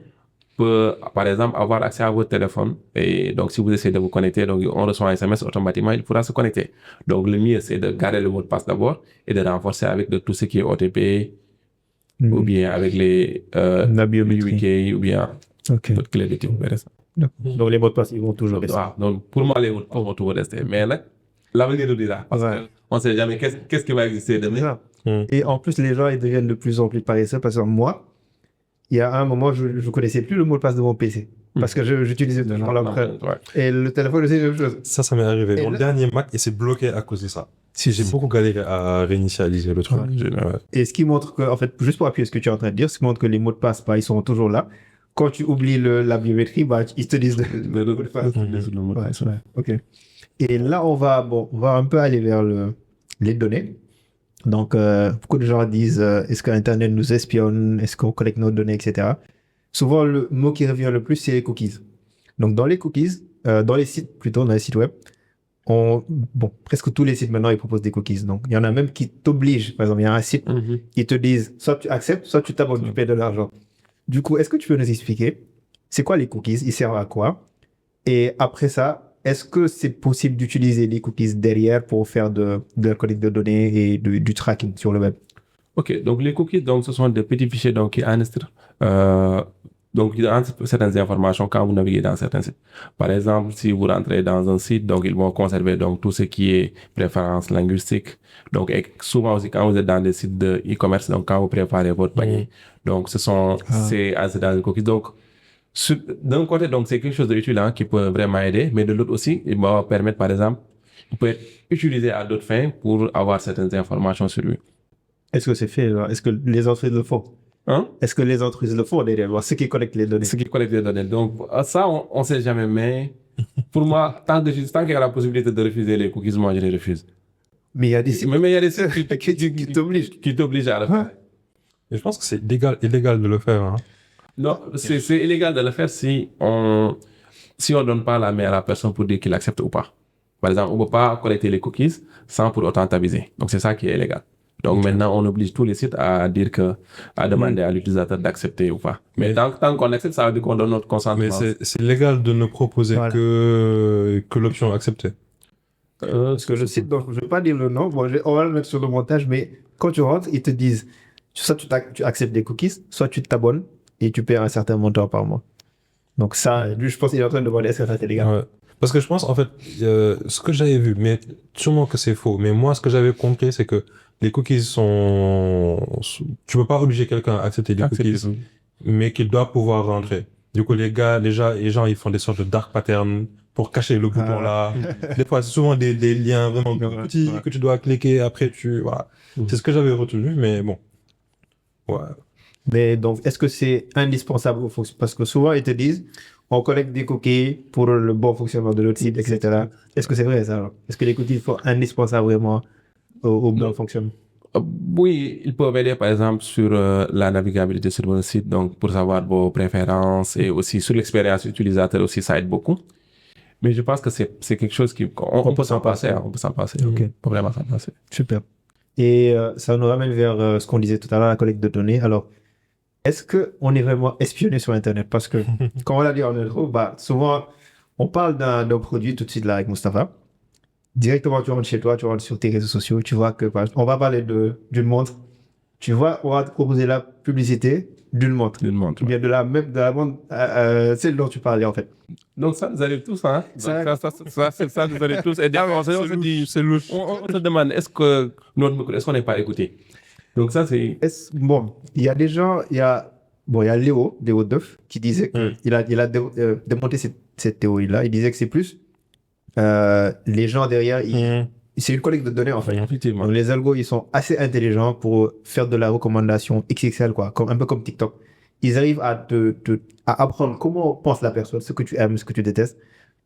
peut, par exemple, avoir accès à votre téléphone et donc si vous essayez de vous connecter, donc on reçoit un SMS automatiquement, il pourra se connecter. Donc le mieux, c'est de garder le mot de passe d'abord et de renforcer avec tout ce qui est OTP ou bien avec la biométrie ou bien d'autres clés de type. Donc les mots de passe, ils vont toujours rester. Donc pour moi, les mots de passe vont toujours rester. Mais là, l'avenir nous dira. Parce qu'on ne sait jamais qu'est-ce qui va exister demain. Et en plus, les gens, ils deviennent de plus en plus paresseux. Parce que moi, il y a un moment, je ne connaissais plus le mot de passe de mon PC. Parce que j'utilisais toujours l'empreinte. Et le téléphone, c'est la même chose. Ça m'est arrivé. Mon dernier Mac, il s'est bloqué à cause de ça. Si j'ai beaucoup galéré à réinitialiser le truc. Et ce qui montre que, en fait, juste pour appuyer ce que tu es en train de dire, ce qui montre que les mots de passe, bah, ils sont toujours là. Quand tu oublies la biométrie, bah, ils te disent le mot de passe. Ok. Et là, on va un peu aller vers les données. Donc, beaucoup de gens disent, est-ce qu'Internet nous espionne? Est-ce qu'on collecte nos données, etc. Souvent, le mot qui revient le plus, c'est les cookies. Donc, dans les cookies, dans les sites web, presque tous les sites maintenant, ils proposent des cookies. Donc, il y en a même qui t'obligent. Par exemple, il y a un site, ils te disent, soit tu acceptes, soit tu t'abonnes, tu paies de l'argent. Du coup, est-ce que tu peux nous expliquer, c'est quoi les cookies? Ils servent à quoi? Et après ça, est-ce que c'est possible d'utiliser les cookies derrière pour faire de la collecte de données et du tracking sur le web? Ok, donc les cookies, donc, ce sont des petits fichiers donc, qui enregistrent certaines informations quand vous naviguez dans certains sites. Par exemple, si vous rentrez dans un site, donc ils vont conserver donc, tout ce qui est préférences linguistiques. Donc, et souvent aussi quand vous êtes dans des sites de e-commerce, donc quand vous préparez votre panier, donc c'est enregistré dans les cookies. Donc, d'un côté, donc c'est quelque chose d'utile qui peut vraiment aider, mais de l'autre aussi, il va permettre, par exemple, il peut être utilisé à d'autres fins pour avoir certaines informations sur lui. Est-ce que c'est fait? Est-ce que les entreprises le font? Est-ce que les entreprises le font derrière? Ceux qui collectent les données. Ceux qui collectent les données. Donc, ça, on ne sait jamais, mais pour moi, tant qu'il y a la possibilité de refuser les cookies, moi, je les refuse. Mais il y a des sites qui t'obligent à le faire. Et je pense que c'est illégal de le faire. Non, c'est illégal de le faire si on donne pas la main à la personne pour dire qu'il accepte ou pas. Par exemple, on ne peut pas collecter les cookies sans pour autant t'aviser. Donc, c'est ça qui est illégal. Donc, maintenant, on oblige tous les sites à demander à l'utilisateur d'accepter ou pas. Mais tant qu'on accepte, ça veut dire qu'on donne notre consentement. Mais c'est légal de ne proposer que l'option accepter. Parce que le site, donc, je ne vais pas dire le nom, on va le mettre sur le montage, mais quand tu rentres, ils te disent, soit tu acceptes des cookies, soit tu t'abonnes et tu paies un certain montant par mois. Donc ça, lui, je pense qu'il est en train de demander est-ce que ça c'est légal. Ouais. Parce que je pense, en fait, ce que j'avais vu, mais sûrement que c'est faux, mais moi, ce que j'avais compris, c'est que les cookies tu peux pas obliger quelqu'un à accepter les cookies, mais qu'il doit pouvoir rentrer. Du coup, les gens, ils font des sortes de dark patterns pour cacher le bouton là. Des fois, c'est souvent des liens vraiment petits que tu dois cliquer, après voilà. C'est ce que j'avais retenu, mais bon. Ouais. Mais donc, est-ce que c'est indispensable au fonctionnement? Parce que souvent, ils te disent, on collecte des cookies pour le bon fonctionnement de notre site, etc. Est-ce que c'est vrai ça? Est-ce que les cookies sont indispensables vraiment au bon fonctionnement? Oui, ils peuvent aider par exemple sur la navigabilité sur votre site, donc pour savoir vos préférences et aussi sur l'expérience utilisateur aussi, ça aide beaucoup. Mais je pense que c'est quelque chose qu'on peut s'en passer. On peut s'en passer. Ok. On peut vraiment s'en passer. Super. Et ça nous ramène vers ce qu'on disait tout à l'heure, la collecte de données. Alors, est-ce qu'on est vraiment espionné sur Internet? Parce que, comme on l'a dit en intro, souvent, on parle d'un produit tout de suite là avec Mustapha. Directement, tu rentres chez toi, tu rentres sur tes réseaux sociaux, tu vois que, on va parler d'une montre. Tu vois, on va te proposer la publicité d'une montre. Ou bien de la montre, celle dont tu parlais en fait. Donc ça nous arrive tous, hein. Ça nous arrive tous. Et on se demande, est-ce qu'on n'est pas écouté? Donc ça, c'est... Bon, il y a des gens, il y a Léo Duff, qui disait qu'il a démonté cette théorie-là. Il disait que c'est plus les gens derrière, c'est une collecte de données en fait. Effectivement. Donc, les algos, ils sont assez intelligents pour faire de la recommandation XXL, quoi, un peu comme TikTok. Ils arrivent à apprendre comment pense la personne, ce que tu aimes, ce que tu détestes,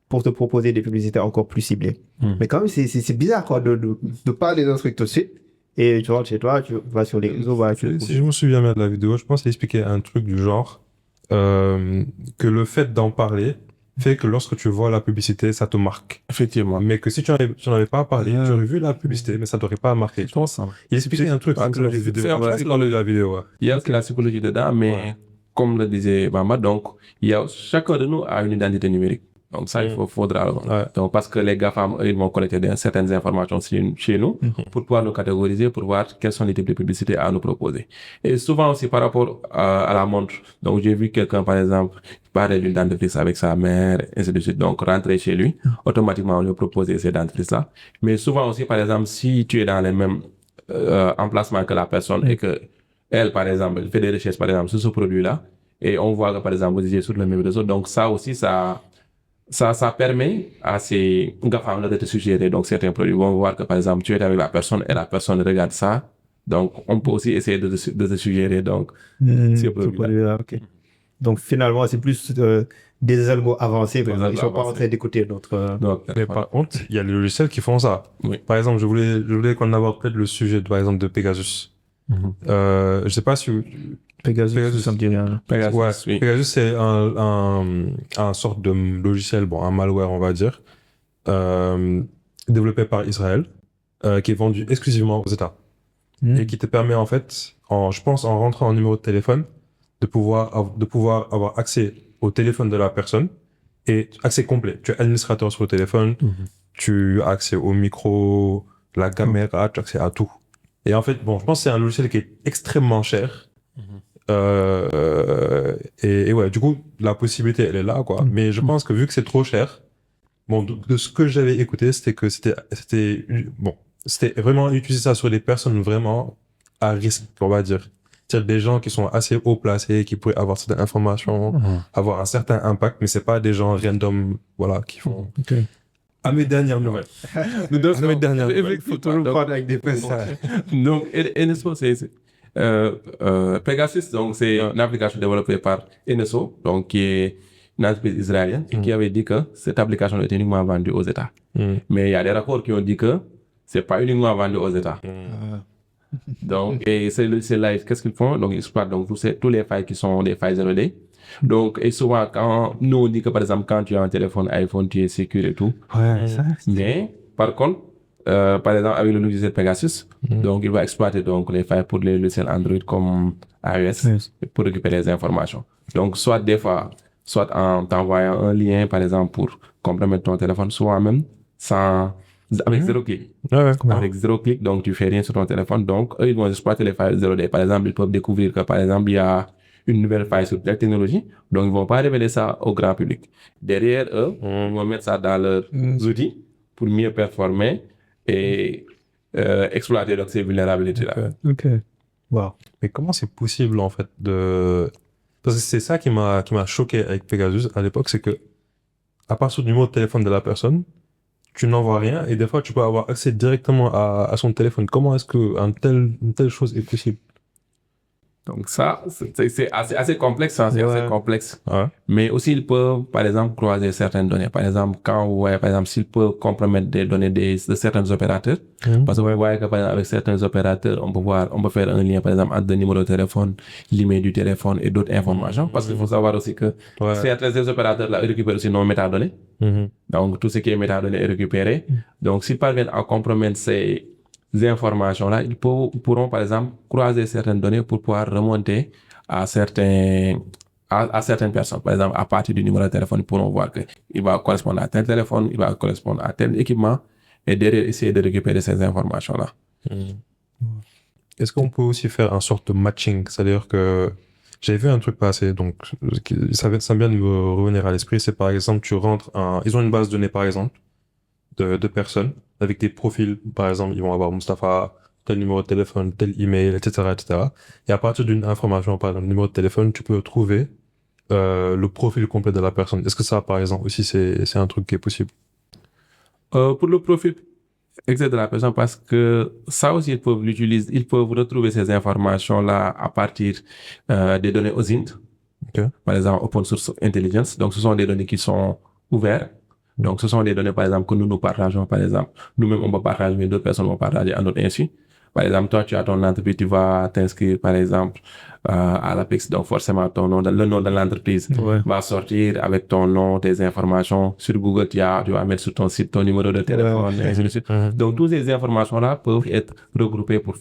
pour te proposer des publicités encore plus ciblées. Mais quand même, c'est bizarre quoi, de parler d'un truc tout de suite. Et tu rentres chez toi, tu vas sur les réseaux. Si je me souviens bien de la vidéo, je pense qu'il expliquait un truc du genre que le fait d'en parler fait que lorsque tu vois la publicité, ça te marque. Effectivement. Mais que si tu n'en avais pas parlé, tu aurais vu la publicité, mais ça t'aurait pas marqué. Je pense ça. Il expliquait un truc dans la vidéo. Il y a aussi la psychologie dedans, mais comme le disait Bamba, donc chacun de nous a une identité numérique. Donc ça, faudra le voir. Ouais. Donc parce que les GAFAM, eux, ils vont collecter certaines informations chez nous pour pouvoir nous catégoriser, pour voir quels sont les types de publicités à nous proposer. Et souvent aussi par rapport à la montre. Donc j'ai vu quelqu'un, par exemple, parler d'une dentifrice avec sa mère, ainsi de suite. Donc rentrer chez lui, automatiquement on lui propose ces dentifrices-là. Mais souvent aussi, par exemple, si tu es dans les mêmes emplacements que la personne et que elle, par exemple, fait des recherches, par exemple, sur ce produit-là, et on voit que, par exemple, vous étiez sur le même réseau. Donc ça aussi, ça permet à ces GAFAM de te suggérer donc certains produits. Ils vont voir que par exemple tu es avec la personne et la personne regarde ça. Donc on peut aussi essayer de te suggérer donc ces produits-là. Okay. Donc finalement c'est plus des algos avancés. Ils ne sont pas en train d'écouter notre... Mais par contre, il y a les logiciels qui font ça. Oui. Par exemple, je voulais qu'on aborde peut-être le sujet par exemple de Pegasus. Je sais pas si Pegasus, ça me dit rien. Pegasus, oui. Pegasus, c'est un sorte de logiciel, un malware, on va dire, développé par Israël, qui est vendu exclusivement aux États. Et qui te permet, en fait, je pense, en rentrant en numéro de téléphone, de pouvoir avoir accès au téléphone de la personne et accès complet. Tu es administrateur sur le téléphone, tu as accès au micro, la caméra, tu as accès à tout. Et en fait, je pense que c'est un logiciel qui est extrêmement cher. Et ouais, du coup, la possibilité, elle est là, quoi. Mais je pense que vu que c'est trop cher, de ce que j'avais écouté, c'était que c'était vraiment utiliser ça sur des personnes vraiment à risque, on va dire. C'est-à-dire des gens qui sont assez haut placés, qui pourraient avoir certaines informations, avoir un certain impact, mais c'est pas des gens random, voilà, qui font. Okay. À mes dernières nouvelles. Il faut toujours prendre avec des personnes. Donc, NSO, c'est Pegasus, donc c'est une application développée par NSO, donc qui est une entreprise israélienne, et qui avait dit que cette application était uniquement vendue aux États. Mais il y a des rapports qui ont dit que c'est pas uniquement vendu aux États. Donc, et c'est là, qu'est-ce qu'ils font? Donc, ils exploitent donc tous les failles qui sont des failles 0D. Donc, et souvent, quand nous on dit que par exemple, quand tu as un téléphone iPhone, tu es sécur et tout. Ouais, ça. Mais, par contre, par exemple, avec le logiciel Pegasus, donc il va exploiter donc les failles pour les logiciels Android comme iOS pour récupérer les informations. Donc, soit des fois, soit en t'envoyant un lien, par exemple, pour compromettre ton téléphone, soit même avec 0 clic. Avec 0 clic, donc tu fais rien sur ton téléphone. Donc, eux, ils vont exploiter les failles 0D. Par exemple, ils peuvent découvrir que, par exemple, il y a une nouvelle faille sur telle technologie. Donc, ils vont pas révéler ça au grand public. Derrière eux, ils vont mettre ça dans leurs outils pour mieux performer et exploiter donc ces vulnérabilités-là. Ok. Wow. Mais comment c'est possible, en fait, Parce que c'est ça qui m'a choqué avec Pegasus à l'époque, c'est que, à partir du numéro de téléphone de la personne, tu n'envoies rien et des fois tu peux avoir accès directement à son téléphone. Comment est-ce que une telle chose est possible? Donc ça, c'est assez complexe, c'est assez complexe. Ouais. Mais aussi, ils peuvent, par exemple, croiser certaines données. Par exemple, s'ils peuvent compromettre des données de certains opérateurs. Parce que vous voyez que, par exemple, avec certains opérateurs, on peut faire un lien, par exemple, entre le numéro de téléphone, l'email du téléphone et d'autres informations. Parce qu'il faut savoir aussi que ces opérateurs-là récupèrent aussi nos métadonnées. Donc, tout ce qui est métadonnées est récupéré. Donc, s'ils parviennent à compromettre ces informations-là, ils pourront, par exemple, croiser certaines données pour pouvoir remonter à certaines personnes. Par exemple, à partir du numéro de téléphone, ils pourront voir qu'il va correspondre à tel téléphone, il va correspondre à tel équipement, et derrière, essayer de récupérer ces informations-là. Est-ce qu'on peut aussi faire un sorte de matching? C'est-à-dire que j'avais vu un truc passer, donc ça vient de me revenir à l'esprit, c'est par exemple, ils ont une base de données, par exemple, de personnes, avec des profils, par exemple, ils vont avoir Mustapha, tel numéro de téléphone, tel email, etc., etc. Et à partir d'une information, par exemple, le numéro de téléphone, tu peux trouver le profil complet de la personne. Est-ce que ça, par exemple, aussi, c'est un truc qui est possible? Pour le profil exact de la personne, parce que ça aussi, ils peuvent retrouver ces informations-là à partir des données OSINT. Par exemple, Open Source Intelligence. Donc, ce sont des données qui sont ouvertes. Donc, ce sont des données, par exemple, que nous partageons, par exemple. Nous-mêmes, on peut partager, mais d'autres personnes vont partager à notre insu. Par exemple, toi, tu as ton entreprise, tu vas t'inscrire, par exemple, à l'APEX. Donc, forcément, le nom de l'entreprise va sortir avec ton nom, tes informations. Sur Google, tu vas mettre sur ton site ton numéro de téléphone, et ainsi de suite. Donc, toutes ces informations-là peuvent être regroupées pour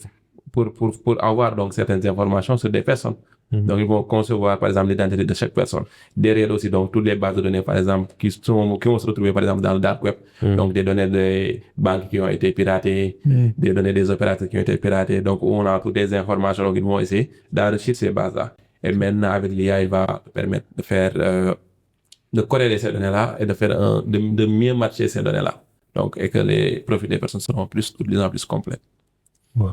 pour avoir donc certaines informations sur des personnes. Donc, ils vont concevoir, par exemple, l'identité de chaque personne. Derrière aussi, donc, toutes les bases de données, par exemple, qui vont se retrouver, par exemple, dans le dark web. Donc, des données des banques qui ont été piratées, des données des opérateurs qui ont été piratés. Donc, on a toutes les informations, donc, ils vont essayer d'enrichir ces bases-là. Et maintenant, avec l'IA, il va permettre de faire, de corréler ces données-là et de faire de mieux matcher ces données-là. Donc, et que les profils des personnes seront de plus en plus complets. Ouais.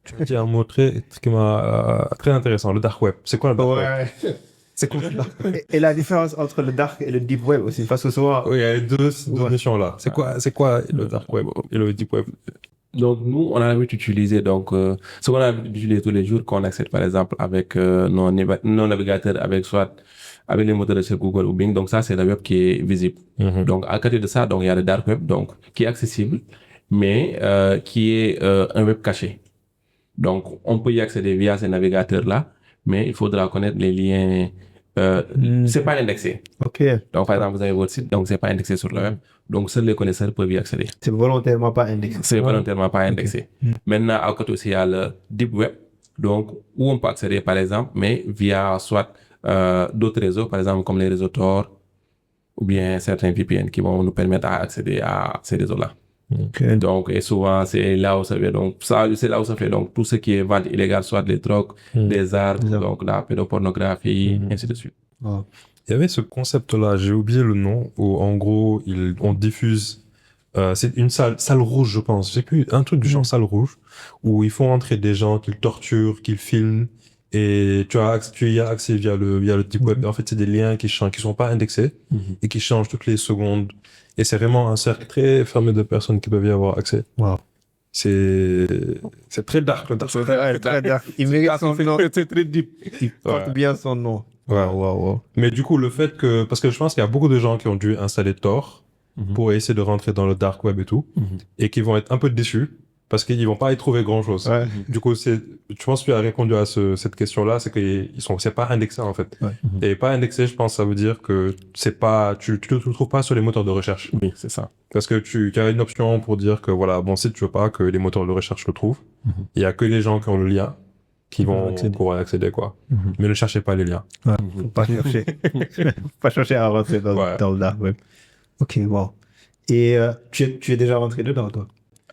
Tu as dit un mot qui m'a très intéressant, le dark web. C'est quoi le dark web? C'est quoi le dark web? Et la différence entre le dark et le deep web aussi, parce que souvent... Oui, il y a les deux notions là. C'est quoi le dark web et le deep web? Donc, nous, on a l'habitude d'utiliser, donc, ce qu'on a l'habitude d'utiliser tous les jours, qu'on accède, par exemple, avec nos navigateurs, avec les moteurs de recherche Google ou Bing. Donc, ça, c'est le web qui est visible. Donc, à côté de ça, donc, il y a le dark web, donc, qui est accessible, mais qui est un web caché. Donc, on peut y accéder via ces navigateurs-là, mais il faudra connaître les liens. C'est pas indexé. Ok. Donc, par exemple, vous avez votre site, donc c'est pas indexé sur le web. Donc, seuls les connaisseurs peuvent y accéder. C'est volontairement pas indexé. C'est volontairement pas indexé. Maintenant, à côté aussi, il y a le deep web, donc, où on peut accéder, par exemple, mais via soit d'autres réseaux, par exemple, comme les réseaux Tor, ou bien certains VPN qui vont nous permettre d'accéder à ces réseaux-là. Okay. Donc, et souvent, c'est là où ça fait, donc, c'est là où ça fait, donc, tout ce qui est vente illégale, soit les drogues, des armes, donc, la pédopornographie, ainsi de suite. Wow. Il y avait ce concept-là, j'ai oublié le nom, où en gros, on diffuse, c'est une salle rouge, je pense, j'ai plus, un truc du genre salle rouge, où ils font entrer des gens qu'ils torturent, qu'ils filment, et tu y as accès via le deep web. Et en fait, c'est des liens qui sont pas indexés, et qui changent toutes les secondes. Et c'est vraiment un cercle très fermé de personnes qui peuvent y avoir accès. Wow. C'est très dark, le dark. Très dark. Il mérite son nom. C'est très deep. Il porte bien son nom. Ouais. Wow. Mais du coup, le fait que... Parce que je pense qu'il y a beaucoup de gens qui ont dû installer Tor pour essayer de rentrer dans le dark web et tout, et qui vont être un peu déçus, parce qu'ils vont pas y trouver grand-chose. Ouais. Du coup, je pense que tu as répondu à cette question-là, c'est que c'est pas indexé, en fait. Ouais. Et pas indexé, je pense, ça veut dire que c'est pas... Tu le trouves pas sur les moteurs de recherche. Oui, c'est ça. Parce que tu as une option pour dire que, voilà, bon site, tu veux pas que les moteurs de recherche le trouvent. Il y a que les gens qui ont le lien qui vont pouvoir y accéder, quoi. Mais ne cherchez pas les liens. Ouais. Faut pas chercher. Faut pas chercher à rentrer dans le dark web. Ok, wow. Et tu es déjà rentré dedans, toi?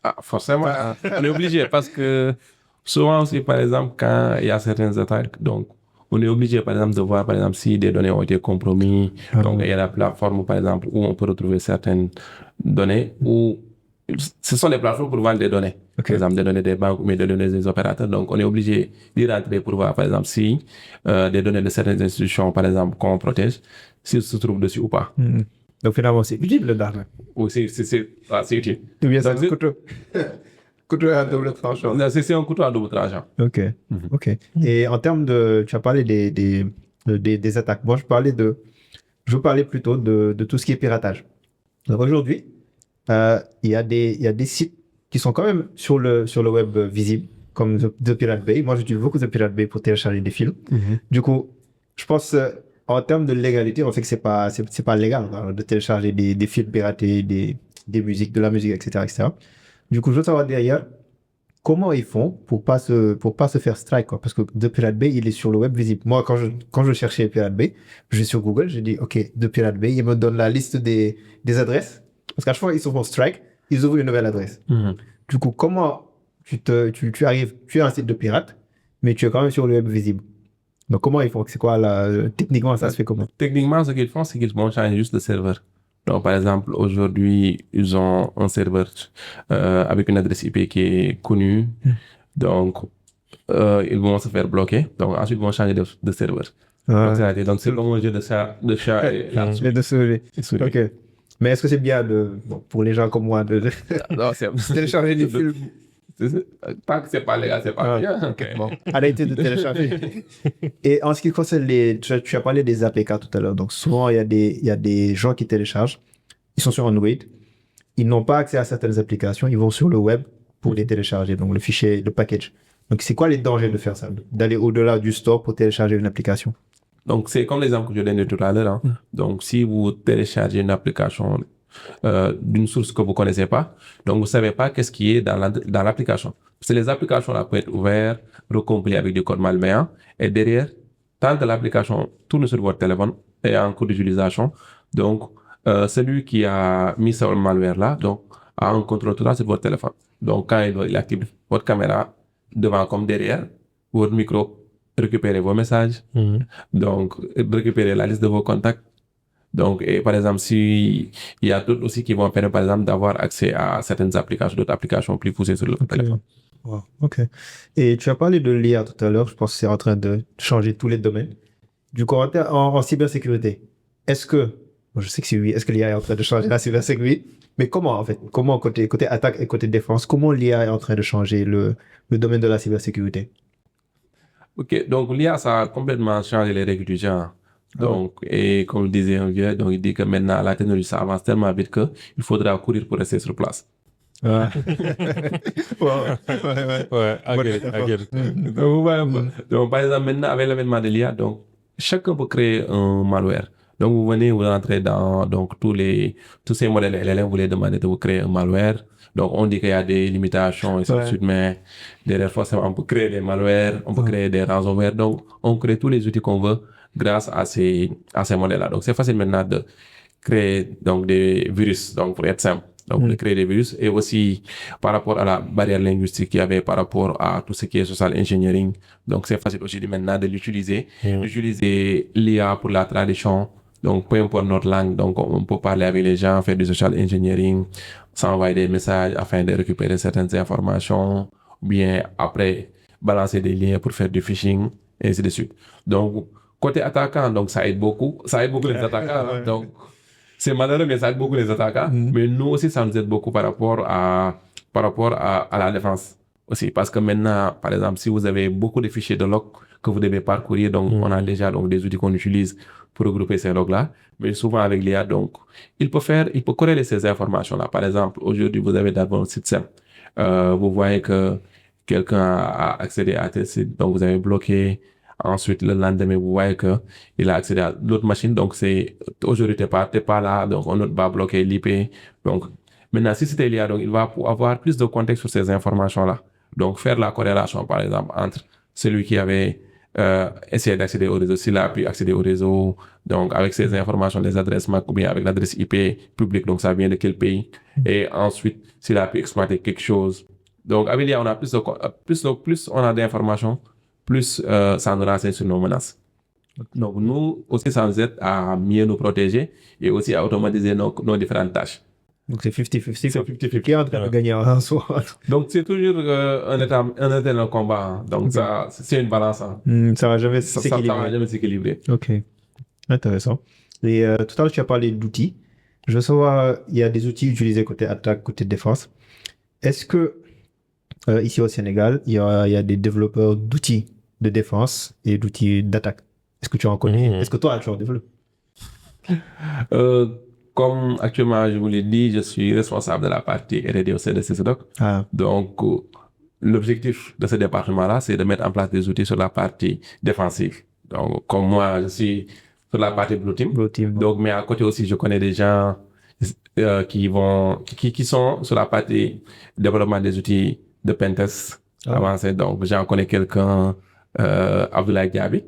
Ah, forcément, on est obligé parce que souvent aussi, par exemple, quand il y a certaines attaques, donc, on est obligé, par exemple, de voir, par exemple, si des données ont été compromises. Donc, il y a la plateforme, par exemple, où on peut retrouver certaines données, où ce sont des plateformes pour vendre des données. Okay. Par exemple, des données des banques ou des données des opérateurs. Donc, on est obligé d'y rentrer pour voir, par exemple, si des données de certaines institutions, par exemple, qu'on protège, s'ils se trouvent dessus ou pas. Donc, finalement, c'est utile, le dark web. Oui, c'est utile. Ou bien c'est un couteau. Couteau à double tranchant. C'est un couteau à double tranchant. Ok. Et en termes de... Tu as parlé des attaques. Moi, je veux parler plutôt de tout ce qui est piratage. Donc, aujourd'hui, il y a des sites qui sont quand même sur le web visible, comme The Pirate Bay. Moi, j'utilise beaucoup The Pirate Bay pour télécharger des films. Du coup, je pense... en termes de légalité, on fait que c'est pas légal de télécharger des films piratés, des musiques, de la musique, etc. Du coup, je veux savoir derrière comment ils font pour pas se faire strike, quoi. Parce que The Pirate Bay, il est sur le web visible. Moi, quand je cherchais Pirate Bay, je vais sur Google, je dis OK, The Pirate Bay, il me donne la liste des adresses. Parce qu'à chaque fois ils se font strike, ils ouvrent une nouvelle adresse. Du coup, comment tu arrives, tu es un site de pirate, mais tu es quand même sur le web visible. Donc, comment ils font? C'est quoi techniquement, ça se fait comment? Techniquement, ce qu'ils font, c'est qu'ils vont changer juste de serveur. Donc, par exemple, aujourd'hui, ils ont un serveur avec une adresse IP qui est connue. Donc, ils vont se faire bloquer. Donc, ensuite, ils vont changer de serveur. Donc, c'est comme un jeu de chat et de souris. Ok. Mais est-ce que c'est bien pour les gens comme moi de télécharger des films? Tant que c'est pas légal, c'est pas bien. Okay. Bon, arrêtez de télécharger. Et en ce qui concerne tu as parlé des APK tout à l'heure. Donc souvent il y a des gens qui téléchargent. Ils sont sur Android. Ils n'ont pas accès à certaines applications. Ils vont sur le web pour les télécharger. Donc le fichier, le package. Donc c'est quoi les dangers de faire ça? D'aller au-delà du store pour télécharger une application? Donc c'est comme l'exemple que je donnais tout à l'heure. Donc si vous téléchargez une application d'une source que vous connaissez pas. Donc, vous savez pas qu'est-ce qui est dans l'application. Parce que les applications là peuvent être ouvertes, recompilées avec du code malveillant. Et derrière, tant que l'application tourne sur votre téléphone et en cours d'utilisation, donc, celui qui a mis ce malware là, donc, a un contrôle total sur votre téléphone. Donc, quand il active votre caméra devant comme derrière, votre micro, récupérer vos messages, donc, récupérer la liste de vos contacts. Donc, et par exemple, si il y a d'autres aussi qui vont permettre, par exemple, d'avoir accès à certaines applications, d'autres applications plus poussées sur le téléphone. Wow. OK. Et tu as parlé de l'IA tout à l'heure. Je pense que c'est en train de changer tous les domaines. Du coup, en cybersécurité, est-ce que, je sais que c'est oui, est-ce que l'IA est en train de changer la cybersécurité? Mais comment, en fait? Comment, côté attaque et côté défense, comment l'IA est en train de changer le domaine de la cybersécurité? OK. Donc, l'IA, ça a complètement changé les règles du genre. Donc, et comme le disait un vieux, donc il dit que maintenant, la technologie, ça avance tellement vite qu'il faudra courir pour rester sur place. Ouais. Ouais, I get it. Donc, vous voyez un peu. Donc, par exemple, maintenant, avec l'avènement de l'IA, donc, chacun peut créer un malware. Donc, vous venez, vous entrez dans donc, tous ces modèles LLM, vous les demandez de vous créer un malware. Donc, on dit qu'il y a des limitations et ainsi de suite, mais derrière, forcément, on peut créer des malwares, on peut créer des ransomware. Donc, on crée tous les outils qu'on veut grâce à ces modèles-là. Donc, c'est facile maintenant de créer donc, des virus, donc, pour être simple. Donc, de créer des virus. Et aussi, par rapport à la barrière linguistique qu'il y avait par rapport à tout ce qui est social engineering. Donc, c'est facile aussi maintenant de l'utiliser. D'utiliser l'IA pour la traduction. Donc, peu importe notre langue. Donc, on peut parler avec les gens, faire du social engineering, s'envoyer des messages afin de récupérer certaines informations. Ou bien, après, balancer des liens pour faire du phishing, et ainsi de suite. Donc, côté attaquant, donc, ça aide beaucoup. Ça aide beaucoup les attaquants. Donc, c'est malheureux, mais ça aide beaucoup les attaquants. Mais nous aussi, ça nous aide beaucoup par rapport à la défense aussi. Parce que maintenant, par exemple, si vous avez beaucoup de fichiers de log que vous devez parcourir, donc on a déjà donc, des outils qu'on utilise pour regrouper ces logs-là. Mais souvent avec l'IA, donc, il peut corréler ces informations-là. Par exemple, aujourd'hui, vous avez dans votre système, vous voyez que quelqu'un a accédé à tel site, donc vous avez bloqué. Ensuite, le lendemain, vous voyez qu'il a accédé à l'autre machine. Donc, c'est aujourd'hui, t'es pas là. Donc, on va bloquer l'IP. Donc, maintenant, si c'était l'IA, donc, il va avoir plus de contexte sur ces informations-là. Donc, faire la corrélation, par exemple, entre celui qui avait essayé d'accéder au réseau, s'il a pu accéder au réseau, donc, avec ces informations, les adresses MAC ou bien avec l'adresse IP publique, donc, ça vient de quel pays. Et ensuite, s'il a pu exploiter quelque chose. Donc, avec l'IA, on a plus on a d'informations, plus ça nous renseigne sur nos menaces. Donc, nous aussi, ça nous aide à mieux nous protéger et aussi à automatiser nos différentes tâches. Donc, c'est 50-50. C'est 50-50. Qui est en train de gagner en soi. Donc, c'est toujours un éternel combat. Donc, ça, c'est une balance. Ça va jamais Ça s'équilibrer. va jamais s'équilibrer. OK. Intéressant. Et tout à l'heure, tu as parlé d'outils. Je veux savoir, il y a des outils utilisés côté attaque, côté défense. Est-ce que ici au Sénégal, il y a des développeurs d'outils de défense et d'outils d'attaque? Est-ce que tu en connais? Est-ce que toi, tu en développes? Comme actuellement, je vous l'ai dit, je suis responsable de la partie R&D au sein de CCDOC. Donc, l'objectif de ce département-là, c'est de mettre en place des outils sur la partie défensive. Donc, comme moi, je suis sur la partie Blue Team. Donc, mais à côté aussi, je connais des gens qui sont sur la partie développement des outils de pentest avancé. Donc, j'en connais quelqu'un, Abdoulaye Diaby.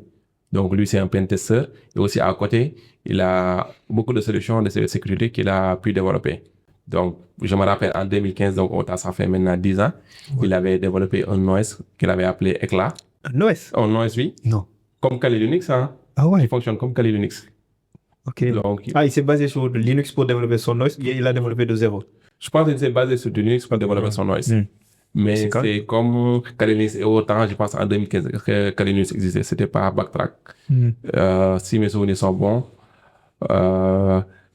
Donc, lui, c'est un pentester. Et aussi, à côté, il a beaucoup de solutions de sécurité qu'il a pu développer. Donc, je me rappelle, en 2015, donc, ça fait maintenant 10 ans, il avait développé un OS qu'il avait appelé ECLA. Un OS? Un OS, oui. Non. Comme Kali Linux, hein. Ah ouais. Il fonctionne comme Kali Linux. OK. Donc, il s'est basé sur Linux pour développer son OS. Il a développé de zéro. Je pense qu'il s'est basé sur Linux pour développer son OS. Mais c'est comme Kali Linux et autant, je pense, en 2015 que Kali Linux existait. C'était pas Backtrack. Si mes souvenirs sont bons.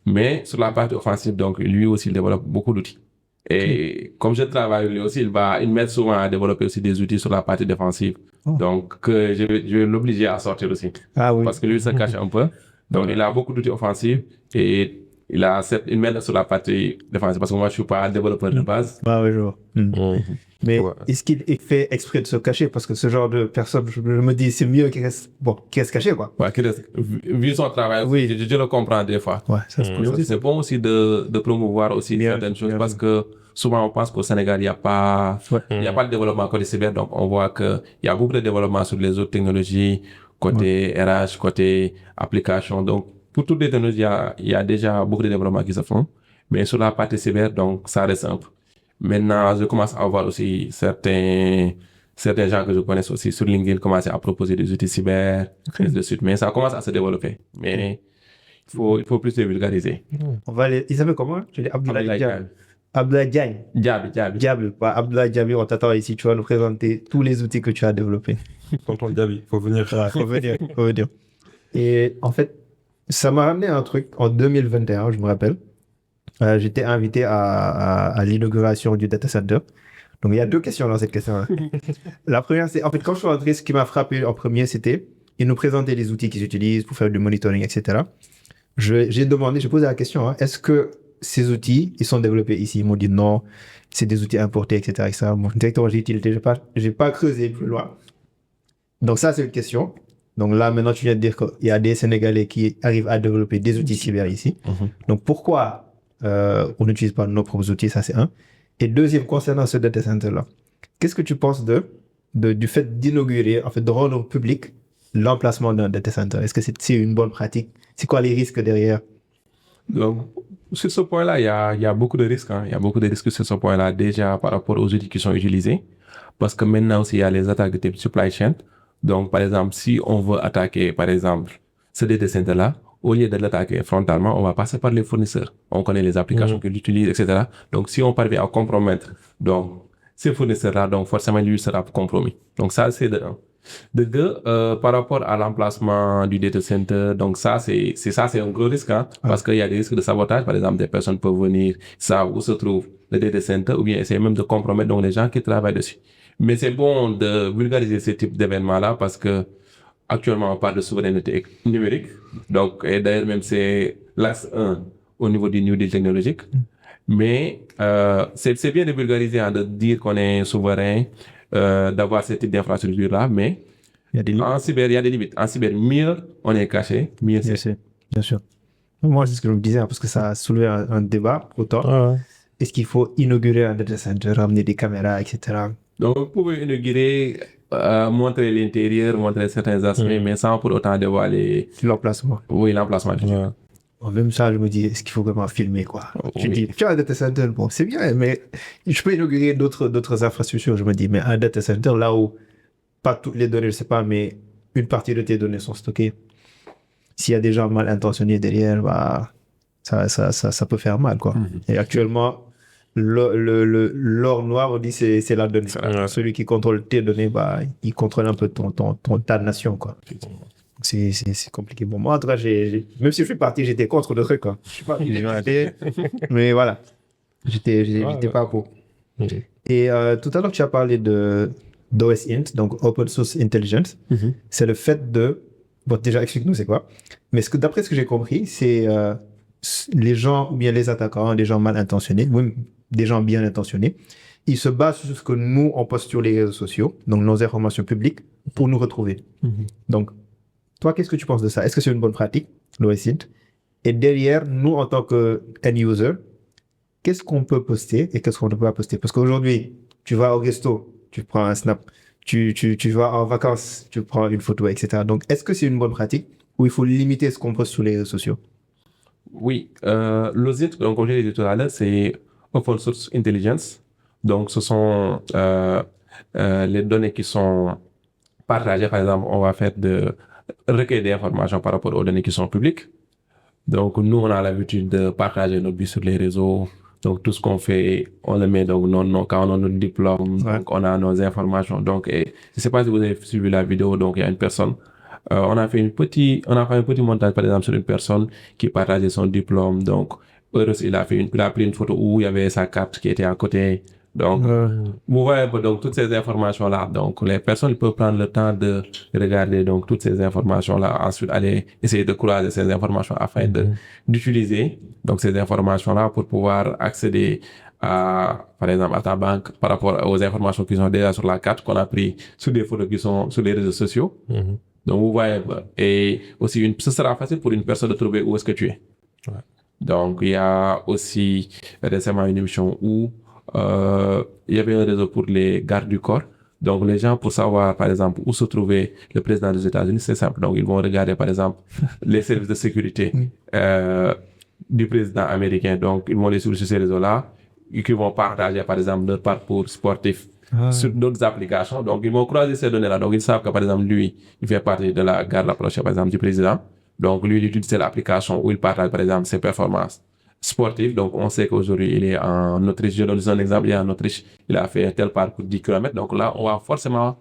Mais sur la partie offensive, donc, lui aussi, il développe beaucoup d'outils. Et comme je travaille, lui aussi, il m'aide souvent à développer aussi des outils sur la partie défensive. Donc, je vais l'obliger à sortir aussi. Ah oui. Parce que lui, il se cache un peu. Donc, il a beaucoup d'outils offensifs et il m'aide sur la partie défensive parce que moi, je suis pas développeur de base. Ah oui, je vois. Mais Ouais. est-ce qu'il est fait exprès de se cacher? Parce que ce genre de personne, je me dis, c'est mieux qu'il reste caché, quoi. Ouais, vu son travail, Oui. je le comprends des fois. Ouais, ça se Mais pose. aussi, c'est bon aussi de promouvoir aussi Bien, certaines choses bien parce que souvent on pense qu'au Sénégal, il n'y a pas, Ouais. il y a pas de développement côté cyber. Donc, on voit qu'il y a beaucoup de développement sur les autres technologies, côté RH, côté application. Donc, pour toutes les technologies, il y a déjà beaucoup de développements qui se font. Mais sur la partie cyber, donc, ça reste simple. Maintenant, je commence à voir aussi certains gens que je connais aussi sur LinkedIn commencer à proposer des outils cyber, ainsi de suite. Mais ça commence à se développer. Mais il faut plus les vulgariser. On va aller. Il s'appelle comment? Tu dis Abdoulaye Diaby. Abdoulaye Diagne. Diaby. Diaby. Bah, Abdoulaye Diaby, on t'attend ici. Tu vas nous présenter tous les outils que tu as développés. Tonton Diaby, faut venir. Ouais, faut venir. Et en fait, ça m'a ramené à un truc en 2021, je me rappelle. J'étais invité à l'inauguration du data center. Donc, il y a deux questions dans cette question-là. La première, c'est, en fait, quand je suis rentré, ce qui m'a frappé en premier, c'était, ils nous présentaient les outils qu'ils utilisent pour faire du monitoring, etc. J'ai posé la question, hein, est-ce que ces outils, ils sont développés ici? Ils m'ont dit non, c'est des outils importés, etc. Mon directeur d'utilité, j'ai pas creusé plus loin. Donc, ça, c'est une question. Donc là, maintenant, tu viens de dire qu'il y a des Sénégalais qui arrivent à développer des outils cyber ici. Donc, pourquoi on n'utilise pas nos propres outils? Ça, c'est un. Et deuxième, concernant ce data center-là, qu'est-ce que tu penses du fait d'inaugurer, en fait, de rendre public l'emplacement d'un data center? Est-ce que c'est une bonne pratique? C'est quoi les risques derrière? Donc, sur ce point-là, il y a beaucoup de risques. Hein. Il y a beaucoup de risques sur ce point-là, déjà par rapport aux outils qui sont utilisés. Parce que maintenant aussi, il y a les attaques de type supply chain. Donc, par exemple, si on veut attaquer, par exemple, ce data center-là, au lieu de l'attaquer frontalement, on va passer par les fournisseurs. On connaît les applications qu'ils utilisent, etc. Donc, si on parvient à compromettre donc, ces fournisseurs-là, donc forcément, lui sera compromis. Donc, ça, c'est de un. De deux, par rapport à l'emplacement du data center, donc c'est un gros risque, hein, parce qu'il y a des risques de sabotage. Par exemple, des personnes peuvent venir, savent où se trouve le data center, ou bien essayer même de compromettre donc, les gens qui travaillent dessus. Mais c'est bon de vulgariser ce type d'événements-là parce que actuellement, on parle de souveraineté numérique. Donc, et d'ailleurs, même c'est l'axe 1 au niveau du New Deal technologique. Mais c'est bien de vulgariser, hein, de dire qu'on est souverain, d'avoir ce type d'infrastructure-là. Mais Il y a des limites. en cyber, il y a des limites. En cyber, mieux on est caché, mieux c'est. Bien sûr. Moi, c'est ce que je me disais, hein, parce que ça a soulevé un débat autant. Est-ce qu'il faut inaugurer un data center, ramener des caméras, etc. Donc, vous pouvez inaugurer, montrer l'intérieur, montrer certains aspects, mais sans pour autant dévoiler L'emplacement. oui, l'emplacement. En même ça, je me dis, est-ce qu'il faut vraiment filmer, quoi? Tu Oui. dis, tu as un data center, bon, c'est bien, mais je peux inaugurer d'autres infrastructures. Je me dis, mais un data center, là où pas toutes les données, je sais pas, mais une partie de tes données sont stockées. S'il y a des gens mal intentionnés derrière, bah, ça peut faire mal, quoi. Et actuellement, l'or noir, on dit, c'est la donnée. Celui qui contrôle tes données, bah, il contrôle un peu ta nation, quoi. C'est compliqué. Bon, moi, en tout cas, même si je suis parti, j'étais contre le truc, quoi. Je suis parti, j'ai arrêté. Mais voilà. J'étais pas pour. Et tout à l'heure, tu as parlé d'OSINT, donc Open Source Intelligence. C'est le fait de... Bon, déjà, explique-nous c'est quoi. Mais d'après ce que j'ai compris, c'est les gens, ou bien les attaquants, des gens mal intentionnés, ou des gens bien intentionnés, ils se basent sur ce que nous, on poste sur les réseaux sociaux, donc nos informations publiques, pour nous retrouver. Donc, toi, qu'est-ce que tu penses de ça? Est-ce que c'est une bonne pratique, l'OSINT? Et derrière, nous, en tant que end-user, qu'est-ce qu'on peut poster et qu'est-ce qu'on ne peut pas poster? Parce qu'aujourd'hui, tu vas au resto, tu prends un snap, tu vas en vacances, tu prends une photo, etc. Donc, est-ce que c'est une bonne pratique ou il faut limiter ce qu'on poste sur les réseaux sociaux? Oui, l'OSINT, donc comme je l'ai dit tout à l'heure, c'est Open Source Intelligence. Donc, ce sont les données qui sont partagées. Par exemple, on va faire de recueil d'informations par rapport aux données qui sont publiques. Donc, nous, on a l'habitude de partager nos buts sur les réseaux. Donc, tout ce qu'on fait, on le met. Donc, quand on a notre diplôme, donc on a nos informations. Donc, je ne sais pas si vous avez suivi la vidéo. Donc, il y a une personne. On a fait un petit montage, par exemple, sur une personne qui partageait son diplôme. Donc, heureusement, il a pris une photo où il y avait sa carte qui était à côté. Donc, vous voyez, donc, toutes ces informations-là. Donc, les personnes peuvent prendre le temps de regarder, donc, toutes ces informations-là. Ensuite, aller essayer de croiser ces informations afin d'utiliser, donc, ces informations-là pour pouvoir accéder par exemple, à ta banque par rapport aux informations qui sont déjà sur la carte qu'on a pris sur des photos qui sont sur les réseaux sociaux. Donc, vous voyez, et aussi, ce sera facile pour une personne de trouver où est-ce que tu es. Ouais. Donc, il y a aussi récemment une émission où il y avait un réseau pour les gardes du corps. Donc, les gens, pour savoir, par exemple, où se trouvait le président des États-Unis, c'est simple. Donc, ils vont regarder, par exemple, les services de sécurité du président américain. Donc, ils vont les suivre sur ces réseaux-là et qui vont partager, par exemple, leur parcours sportif sur d'autres applications. Donc, ils vont croiser ces données-là. Donc, ils savent que, par exemple, lui, il fait partie de la garde rapprochée, par exemple, du président. Donc, lui, il utilise l'application où il partage, par exemple, ses performances sportives. Donc, on sait qu'aujourd'hui, il est en Autriche. Je donne un exemple. Il est en Autriche. Il a fait un tel parcours de 10 km. Donc, là, on va forcément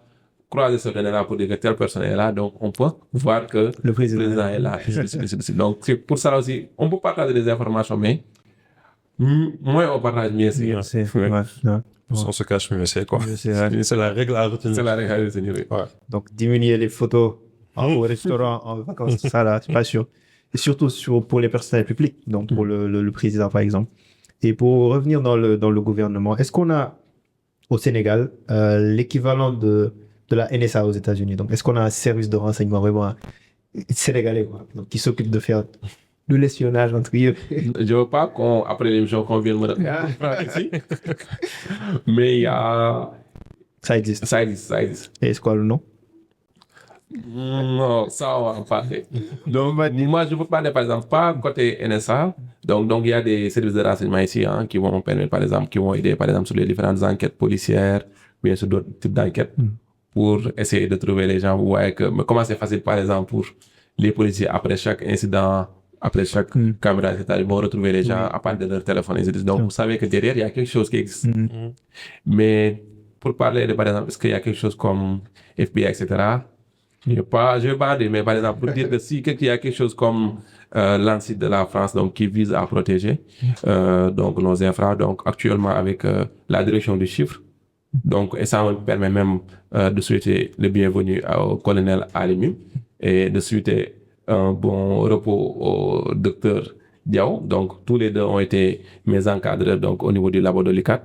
croiser ce données-là pour dire que telle personne est là. Donc, on peut voir que Le président est là. Donc, c'est pour ça aussi, on peut partager des informations, mais moins on partage, mieux c'est. On se cache mieux, c'est quoi? C'est la règle à retenir. C'est la règle à retenir. Ouais. Donc, diminuer les photos au restaurant, en vacances, ça là, c'est pas sûr. Et surtout pour les personnels publics, donc pour le président par exemple. Et pour revenir dans le gouvernement, est-ce qu'on a au Sénégal l'équivalent de la NSA aux États-Unis? Donc, est-ce qu'on a un service de renseignement vraiment sénégalais quoi, donc, qui s'occupe de faire de l'espionnage entre eux? Je veux pas après l'émission qu'on vienne me reprendre ici, mais il y a... Ça existe. Ça existe. Et c'est quoi le nom? Non, ça on va en parler. Donc, moi, je peux parler, par exemple, pas côté NSA. Donc, il y a des services de renseignement ici qui vont permettre, par exemple, qui vont aider, par exemple, sur les différentes enquêtes policières, bien sûr, d'autres types d'enquêtes, pour essayer de trouver les gens. Vous voyez que, mais comment c'est facile, par exemple, pour les policiers, après chaque incident, après chaque caméra, ils vont retrouver les gens à partir de leur téléphone. Donc, vous savez que derrière, il y a quelque chose qui existe. Mais pour parler de, par exemple, est-ce qu'il y a quelque chose comme FBI, etc., je vais pas dire, mais par exemple, pour dire que si il y a quelque chose comme l'ANSSI de la France, donc qui vise à protéger donc nos infras, donc actuellement avec la direction du chiffre, donc et ça me permet même de souhaiter le bienvenu au colonel Alimim et de souhaiter un bon repos au docteur Diao. Donc tous les deux ont été mes encadreurs donc au niveau du labo de l'ICAT.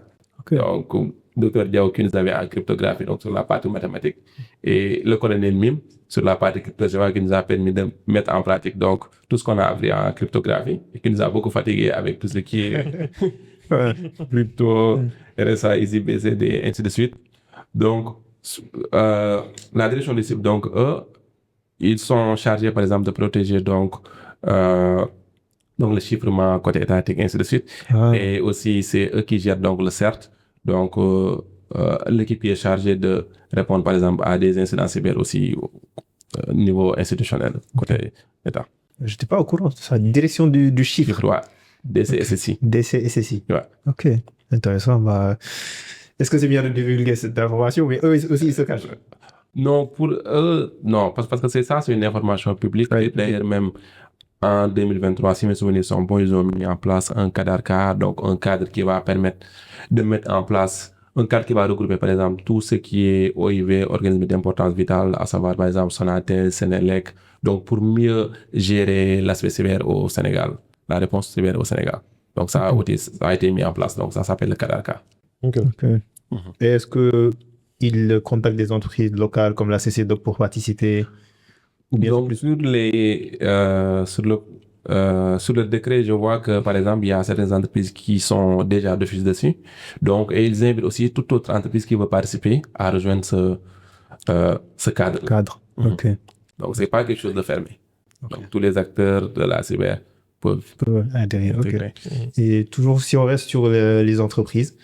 Donc docteur Diao qui nous avait en cryptographie, donc sur la partie mathématique, et le colonel Mim sur la partie cryptographie qui nous a permis de mettre en pratique donc tout ce qu'on a appris en cryptographie et qui nous a beaucoup fatigué avec tout ce qui est crypto, RSA, EasyBCD, et ainsi de suite. Donc, la direction des cibles, donc eux, ils sont chargés par exemple de protéger donc le chiffrement côté étatique, ainsi de suite. Et aussi, c'est eux qui gèrent donc le CERT. Donc, l'équipe qui est chargée de répondre, par exemple, à des incidents cyber aussi au niveau institutionnel, côté État. Je n'étais pas au courant de ça. Direction du chiffre. Ouais. DCSSI. DCSSI. Ouais. Ok, intéressant. Bah, est-ce que c'est bien de divulguer cette information? Mais eux aussi, ils se cachent. Non, pour eux, non, parce que c'est une information publique. Et d'ailleurs, même en 2023, si mes souvenirs sont bons, ils ont mis en place un cadre, donc un cadre qui va permettre de mettre en place un cadre qui va regrouper, par exemple, tout ce qui est OIV, organisme d'importance vitale, à savoir, par exemple, Sonatel, Sénélec, donc pour mieux gérer l'aspect cyber au Sénégal, la réponse cyber au Sénégal. Donc, ça a été mis en place, donc ça s'appelle le cadre. Et est-ce qu'ils contactent des entreprises locales comme la CCDOC pour participer? Ou bien donc, sur le décret, je vois que, par exemple, il y a certaines entreprises qui sont déjà d'office dessus. Donc, et ils invitent aussi toute autre entreprise qui veut participer à rejoindre ce cadre. Ok. Donc, c'est pas quelque chose de fermé. Donc, tous les acteurs de la cyber peuvent adhérer. Et toujours, si on reste sur les entreprises,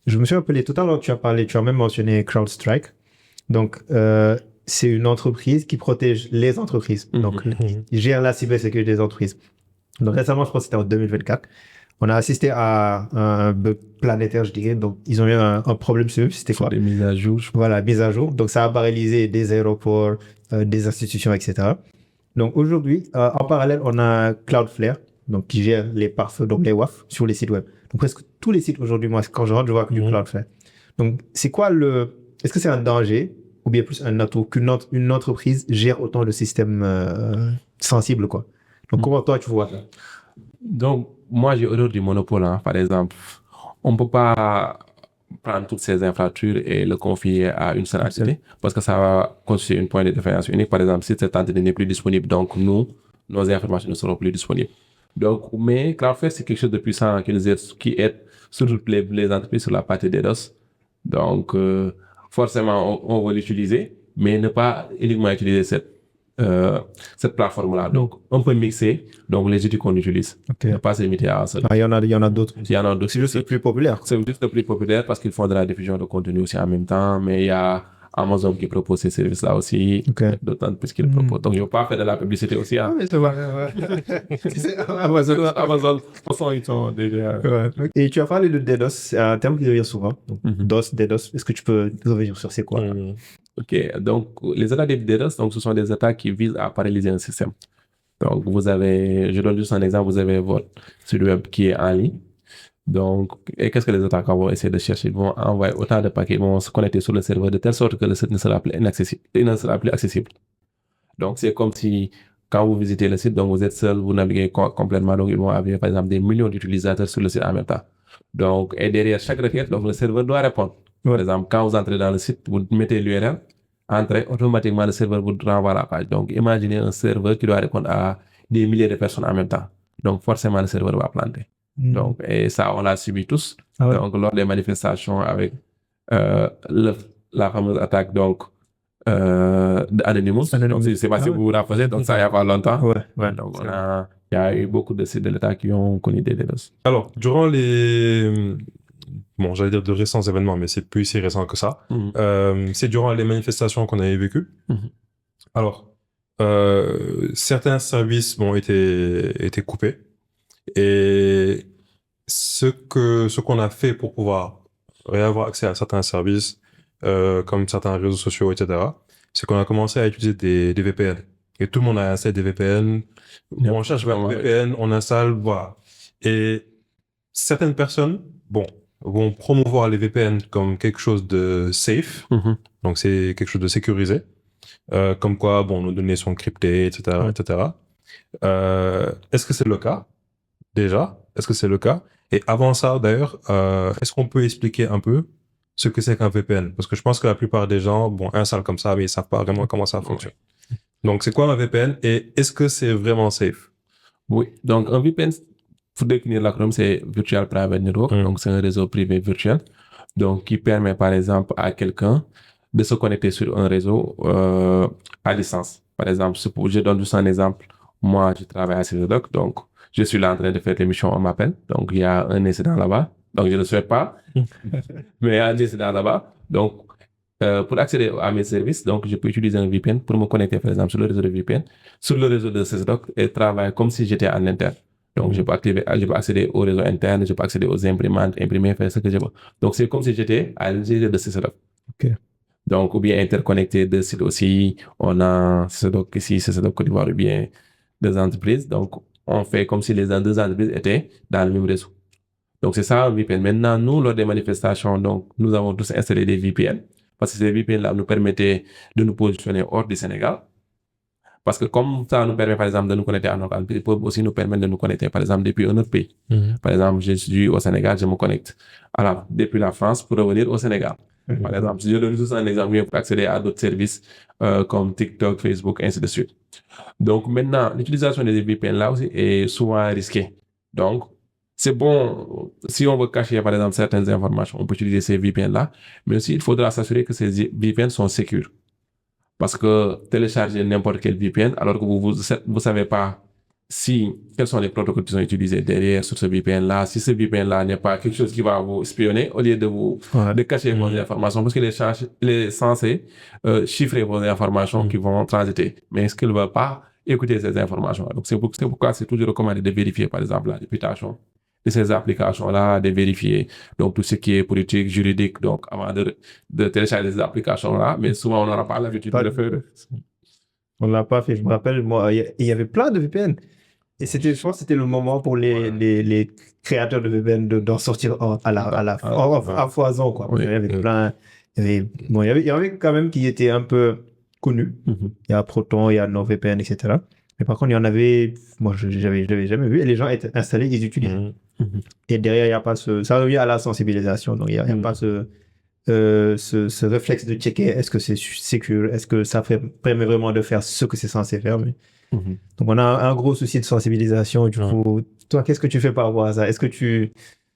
je me suis rappelé, tout à l'heure, tu as même mentionné CrowdStrike. Donc, c'est une entreprise qui protège les entreprises. Donc, il gère la cybersécurité des entreprises. Donc, récemment, je pense que c'était en 2024, on a assisté à un bug planétaire, je dirais. Donc, ils ont eu un problème sur eux. C'était quoi? Des mises à jour. Voilà, mises à jour. Donc, ça a paralysé des aéroports, des institutions, etc. Donc, aujourd'hui, en parallèle, on a Cloudflare, donc, qui gère les pare-feux, donc les WAF, sur les sites web. Donc, presque tous les sites aujourd'hui, moi, quand je rentre, je vois que du Cloudflare. Donc, c'est quoi est-ce que c'est un danger ou bien plus un atout qu'une entreprise gère autant de systèmes sensibles, quoi? Donc, comment toi, tu vois ça? Donc, moi, j'ai horreur du monopole, par exemple. on ne peut pas prendre toutes ces infrastructures et le confier à une seule entité parce que ça va constituer une point de différence unique. Par exemple, si cette entité n'est plus disponible, donc nos informations ne seront plus disponibles. Donc, mais Cloudflare, c'est quelque chose de puissant qui aide surtout les entreprises sur la partie DDoS. Donc, forcément, on va l'utiliser, mais ne pas uniquement utiliser cette plateforme-là. Donc, on peut mixer les outils qu'on utilise. Ne pas se limiter à un seul. Il y en a d'autres. Il y en a d'autres. C'est juste le plus populaire. C'est juste le plus populaire parce qu'ils font de la diffusion de contenu aussi en même temps, mais il y a Amazon qui propose ces services-là aussi, d'autant plus qu'ils proposent. Donc, ils ne vont pas faire de la publicité aussi. Hein. Ah, mais c'est vrai. Amazon, ils sont déjà... Et tu as parlé de DDoS, c'est un terme qui revient souvent. Donc, DOS, DDoS, est-ce que tu peux revenir sur c'est quoi? Ok, donc les attaques de DDoS, donc, ce sont des attaques qui visent à paralyser un système. Donc, je donne juste un exemple, vous avez votre site web qui est en ligne. Donc, et qu'est-ce que les attaquants vont essayer de chercher? Ils vont envoyer autant de paquets, ils vont se connecter sur le serveur de telle sorte que le site ne sera plus accessible. Donc, c'est comme si, quand vous visitez le site, donc vous êtes seul, vous naviguez complètement, donc ils vont avoir, par exemple, des millions d'utilisateurs sur le site en même temps. Donc, et derrière chaque requête, donc le serveur doit répondre. Par exemple, quand vous entrez dans le site, vous mettez l'URL, entrez, automatiquement le serveur vous renvoie la page. Donc, imaginez un serveur qui doit répondre à des milliers de personnes en même temps. Donc, forcément, le serveur va planter. Donc, et ça, on l'a subi tous. Donc, lors des manifestations avec la fameuse attaque d'Anonymous. Donc, je ne sais pas si vous vous rappelez, donc ça, il n'y a pas longtemps. Donc, il y a eu beaucoup de sites de l'État qui ont connu des DDoS. Alors, durant les... Bon, j'allais dire de récents événements, mais c'est plus si récent que ça. C'est durant les manifestations qu'on avait vécues. Alors, certains services ont été coupés. Et ce qu'on a fait pour pouvoir avoir accès à certains services, comme certains réseaux sociaux, etc., c'est qu'on a commencé à utiliser des VPN. Et tout le monde a installé des VPN. On cherche vers VPN, on installe, voilà. Et certaines personnes, vont promouvoir les VPN comme quelque chose de safe. Donc, c'est quelque chose de sécurisé. Comme quoi, nos données sont cryptées, etc., etc. Est-ce que c'est le cas? Déjà, est-ce que c'est le cas? Et avant ça, d'ailleurs, est-ce qu'on peut expliquer un peu ce que c'est qu'un VPN? Parce que je pense que la plupart des gens, installent comme ça, mais ils savent pas vraiment comment ça fonctionne. Donc, c'est quoi un VPN et est-ce que c'est vraiment safe? Oui, donc un VPN, pour définir l'acronyme, c'est Virtual Private Network. Donc, c'est un réseau privé virtuel. Donc, qui permet, par exemple, à quelqu'un de se connecter sur un réseau à distance. Par exemple, je donne juste un exemple. Moi, je travaille à CZDoc, donc je suis là en train de faire l'émission, on m'appelle. Donc, il y a un incident là-bas. Donc, je ne le souhaite pas, mais il y a un incident là-bas. Donc, pour accéder à mes services, donc, je peux utiliser un VPN pour me connecter, par exemple, sur le réseau de VPN, sur le réseau de CZDoc et travailler comme si j'étais en interne. Donc, je peux accéder au réseau interne, je peux accéder aux imprimantes, imprimer, faire ce que je veux. Donc, c'est comme si j'étais à l'intérieur de CZDoc. Donc, ou bien interconnecter deux sites aussi. On a CZDoc ici, CZDoc Côte d'Ivoire, ou bien deux entreprises. Donc, on fait comme si les deux entreprises étaient dans le même réseau. Donc, c'est ça un VPN. Maintenant, nous, lors des manifestations, donc, nous avons tous installé des VPN parce que ces VPN-là nous permettaient de nous positionner hors du Sénégal. Parce que comme ça nous permet, par exemple, de nous connecter à notre pays, ils peuvent aussi nous permettre de nous connecter, par exemple, depuis un autre pays. Par exemple, je suis au Sénégal, je me connecte depuis la France pour revenir au Sénégal. Par exemple, je donne juste un exemple pour accéder à d'autres services comme TikTok, Facebook, ainsi de suite. Donc maintenant, l'utilisation des VPN là aussi est souvent risquée. Donc, c'est bon, si on veut cacher par exemple certaines informations, on peut utiliser ces VPN là, mais aussi il faudra s'assurer que ces VPN sont sécures. Parce que télécharger n'importe quel VPN, alors que vous savez pas quels sont les protocoles qui sont utilisés derrière sur ce VPN-là, si ce VPN-là n'est pas quelque chose qui va vous espionner, au lieu de cacher vos informations, parce qu'il est censé chiffrer vos informations qui vont transiter. Mais est-ce qu'il ne va pas écouter ces informations? Donc, c'est pourquoi c'est toujours recommandé de vérifier, par exemple, la réputation de ces applications-là, de vérifier donc tout ce qui est politique, juridique, donc avant de télécharger ces applications-là, mais souvent on n'aura pas l'habitude de le faire. On ne l'a pas fait. Je me rappelle, moi, il y avait plein de VPN. Et je pense que c'était le moment pour les créateurs de VPN d'en sortir à foison, quoi. Il y avait plein, il y avait quand même qui étaient un peu connus. Il y a Proton, il y a NordVPN, etc. Mais par contre, il y en avait, moi, j'avais jamais vu. Et les gens étaient installés, ils utilisent. Et derrière, il n'y a pas ça revient à la sensibilisation. Donc, il n'y a pas ce réflexe de checker est-ce que c'est sécure, est-ce que ça permet vraiment de faire ce que c'est censé faire. Donc, on a un gros souci de sensibilisation. Du coup, toi, qu'est-ce que tu fais par rapport à ça? Est-ce que tu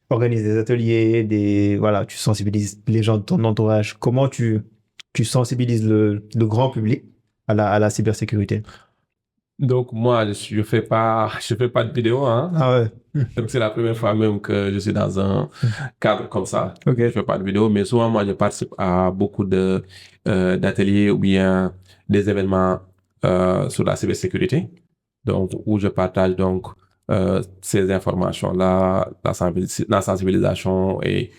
organises des ateliers, voilà, tu sensibilises les gens de ton entourage? Comment tu sensibilises le grand public à la cybersécurité? Donc, moi, je fais pas de vidéo, hein. Ah ouais. Donc, c'est la première fois même que je suis dans un cadre comme ça. Ok. Je fais pas de vidéo, mais souvent, moi, je participe à beaucoup d'ateliers ou bien des événements sur la cybersécurité. Donc, où je partage donc ces informations-là, la sensibilisation et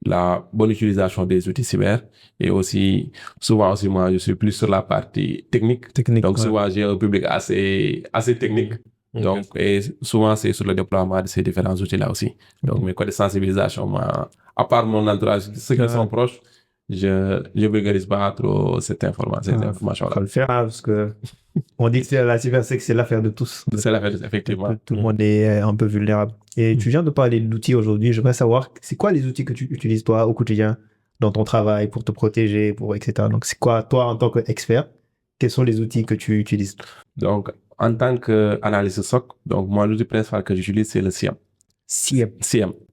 la bonne utilisation des outils cyber. Et aussi, souvent aussi, moi, je suis plus sur la partie technique. Donc, ouais. souvent, j'ai un public assez technique. Donc, et souvent, c'est sur le déploiement de ces différents outils-là aussi. Donc, mes côtés de sensibilisation, moi, à part mon entourage, ceux qui sont proches, je vulgarise pas trop ces informations-là. Faut le faire, parce que on dit que la cybersécurité, c'est l'affaire de tous. C'est l'affaire, effectivement. Tout le monde est un peu vulnérable. Et tu viens de parler d'outils aujourd'hui. J'aimerais savoir, c'est quoi les outils que tu utilises, toi, au quotidien, dans ton travail, pour te protéger, etc. Donc, c'est quoi, toi, en tant qu'expert, quels sont les outils que tu utilises? Donc, en tant qu'analyste SOC, donc moi, l'outil principal que j'utilise, c'est le SIEM. SIEM,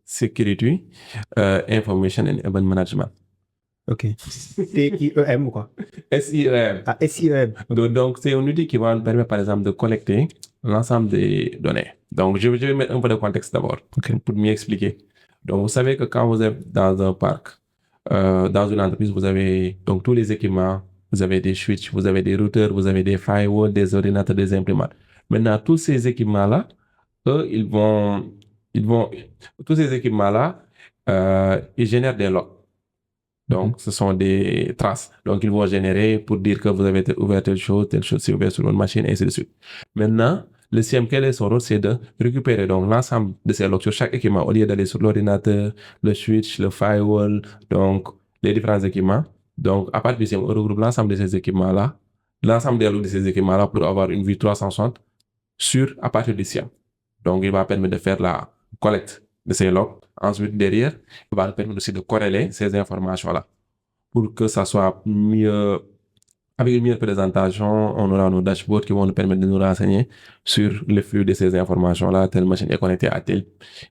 Security, Information and Event Management. Ok. SIEM ou quoi? SIEM. Ah, SIEM. Donc, c'est un outil qui va nous permettre, par exemple, de collecter l'ensemble des données. Donc, je vais mettre un peu de contexte d'abord pour mieux expliquer. Donc, vous savez que quand vous êtes dans un parc, dans une entreprise, vous avez donc tous les équipements, vous avez des switches, vous avez des routeurs, vous avez des firewalls, des ordinateurs, des imprimantes. Maintenant, tous ces équipements-là, eux, tous ces équipements-là, ils génèrent des logs. Donc, ce sont des traces. Donc, ils vont générer pour dire que vous avez ouvert telle chose c'est ouvert sur une machine, et ainsi de suite. Maintenant, le SIEM, quel est son rôle? C'est de récupérer donc l'ensemble de ces logs sur chaque équipement au lieu d'aller sur l'ordinateur, le switch, le firewall, donc les différents équipements. Donc, à partir du SIEM, on regroupe l'ensemble de ces équipements-là, l'ensemble des logs de ces équipements-là pour avoir une vue 360 à partir du SIEM. Donc, il va permettre de faire la collecte de ces logs. Ensuite, derrière, il va nous permettre aussi de corréler ces informations-là pour que ça soit mieux, avec une meilleure présentation. On aura nos dashboards qui vont nous permettre de nous renseigner sur le flux de ces informations-là. Telle machine est connectée à tel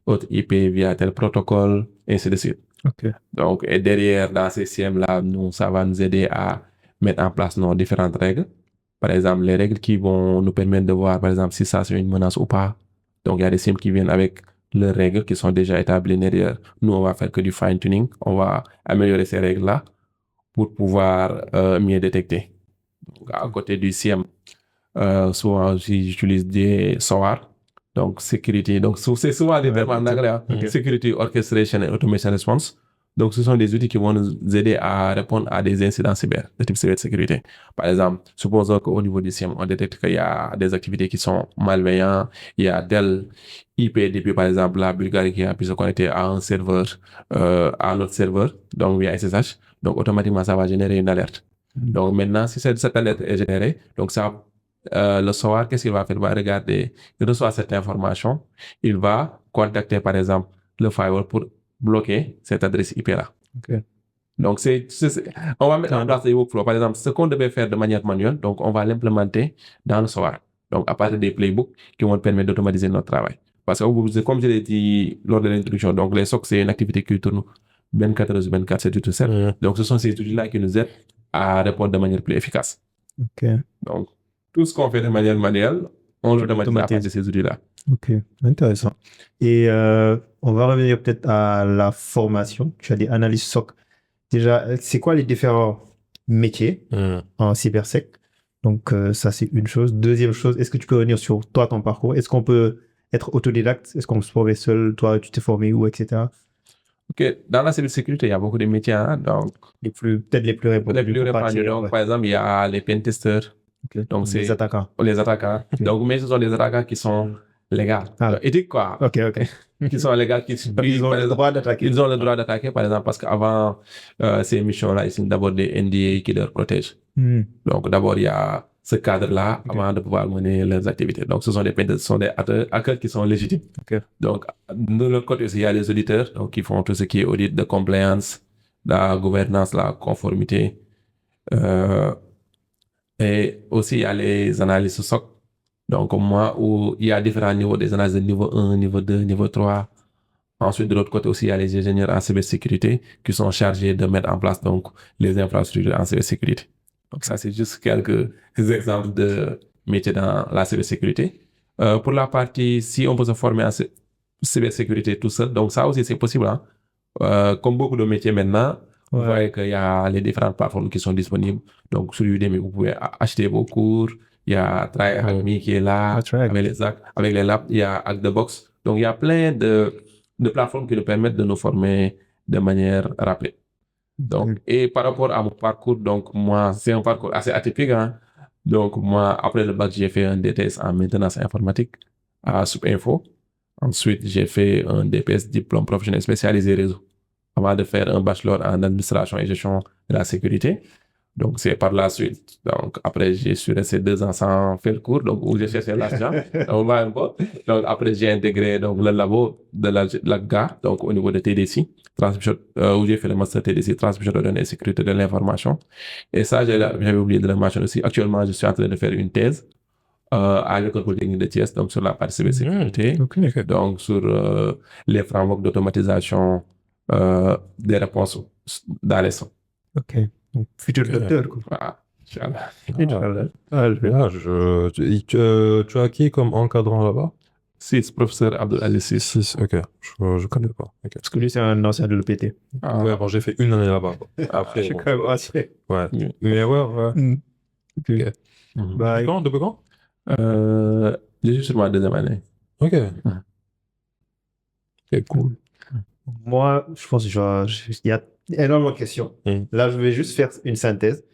autre IP via tel protocole, et ainsi de suite. Ok. Donc, et derrière, dans ces SIEM-là, ça va nous aider à mettre en place nos différentes règles. Par exemple, les règles qui vont nous permettre de voir, par exemple, si ça c'est une menace ou pas. Donc, il y a des SIEM qui viennent avec les règles qui sont déjà établies derrière. Nous, on va faire que du fine-tuning. On va améliorer ces règles-là pour pouvoir mieux détecter. Donc, à côté du SIEM, souvent aussi, j'utilise des SOAR. Donc, security. Donc, c'est souvent des termes en anglais. Security Orchestration and Automation Response. Donc, ce sont des outils qui vont nous aider à répondre à des incidents cyber, de type cybersécurité. Par exemple, supposons qu'au niveau du SIEM, on détecte qu'il y a des activités qui sont malveillantes. Il y a tel IP depuis, par exemple, la Bulgarie qui a pu se connecter à un serveur, à un autre serveur, donc via SSH. Donc, automatiquement, ça va générer une alerte. Donc, maintenant, si cette alerte est générée, donc ça, le SOAR, qu'est-ce qu'il va faire? Il va regarder, il reçoit cette information, il va contacter, par exemple, le firewall pour bloquer cette adresse IP-là. Ok. Donc, on va mettre en place des workflows. Par exemple, ce qu'on devait faire de manière manuelle, donc on va l'implémenter dans le SOAR. Donc, à partir des playbooks qui vont permettre d'automatiser notre travail. Parce que, comme je l'ai dit lors de l'introduction, donc les SOC, c'est une activité qui tourne 24 heures sur 24, 7 sur 7. Donc, ce sont ces outils-là qui nous aident à répondre de manière plus efficace. Ok. Donc, tout ce qu'on fait de manière manuelle, on l'automatise à partir de ces outils-là. Ok, intéressant. Et on va revenir peut-être à la formation. Tu as des analyses SOC. Déjà, c'est quoi les différents métiers en cybersec? Donc, ça, c'est une chose. Deuxième chose, est-ce que tu peux revenir sur toi, ton parcours? Est-ce qu'on peut être autodidacte? Est-ce qu'on peut se former seul? Toi, tu t'es formé où, etc.? Ok, dans la cybersécurité, il y a beaucoup de métiers, hein, donc peut-être les plus répandus. Donc, par exemple, il y a les pentesters. Okay. Donc, c'est les attaquants. Les attaquants. Okay. Donc, mais ce sont des attaquants qui sont légaux. Éthiques, quoi. Ok. Qui sont légaux. Ils ont le droit d'attaquer. Ils ont le droit d'attaquer, par exemple, parce qu'avant ces missions-là, ils sont d'abord des NDA qui leur protègent. Donc, d'abord, il y a ce cadre-là avant de pouvoir mener leurs activités. Donc, ce sont des pentesters, ce sont des hackers qui sont légitimes. Ok. Donc, de l'autre côté aussi, il y a les auditeurs, donc qui font tout ce qui est audit de compliance, la gouvernance, la conformité. Et aussi, il y a les analystes SOC. Donc, moi, où il y a différents niveaux, des analyses de niveau 1, niveau 2, niveau 3. Ensuite, de l'autre côté aussi, il y a les ingénieurs en cybersécurité qui sont chargés de mettre en place donc les infrastructures en cybersécurité. Donc, ça, c'est juste quelques exemples de métiers dans la cybersécurité. Pour la partie, si on peut se former en cybersécurité tout seul, donc ça aussi, c'est possible. Hein. Comme beaucoup de métiers maintenant, vous voyez qu'il y a les différentes plateformes qui sont disponibles. Donc, sur Udemy, vous pouvez acheter vos cours. Il y a TryHackMe qui est là, avec les labs. Il y a Hack the Box. Donc, il y a plein de plateformes qui nous permettent de nous former de manière rapide. Donc, et par rapport à mon parcours, donc moi, c'est un parcours assez atypique. Hein. Donc, moi, après le bac, j'ai fait un DTS en maintenance informatique à Subinfo. Ensuite, j'ai fait un DPS, diplôme professionnel spécialisé réseau, avant de faire un bachelor en administration et gestion de la sécurité. Donc, c'est par la suite. Donc, après, j'ai suis resté 2 ans sans faire le cours, donc où j'ai cherché l'argent. Donc, après, j'ai intégré donc, le labo de la gare, donc au niveau de TDC, où j'ai fait le master TDC, transmission de données et sécurité de l'information. Et ça, j'avais oublié de le mentionner aussi. Actuellement, je suis en train de faire une thèse à l'École polytechnique de Thiès, donc sur la partie cybersécurité, donc sur les frameworks d'automatisation des réponses dans les sons. Ok. Donc, futur docteur, quoi. Voilà. Inch'Allah. Tu as qui comme encadrant là-bas? 6, professeur Abdul Ali 6. 6, ok. Je connais pas. Okay. Parce que lui, c'est un ancien de l'EPT. Ouais, bon, j'ai fait une année là-bas. Après, je suis quand même ancien. Ouais. Mais ouais. Ok. Bah, depuis quand? Je suis sur ma 2e année. Ok. C'est cool. Moi, je pense qu'il y a énormément de questions. Là, je vais juste faire une synthèse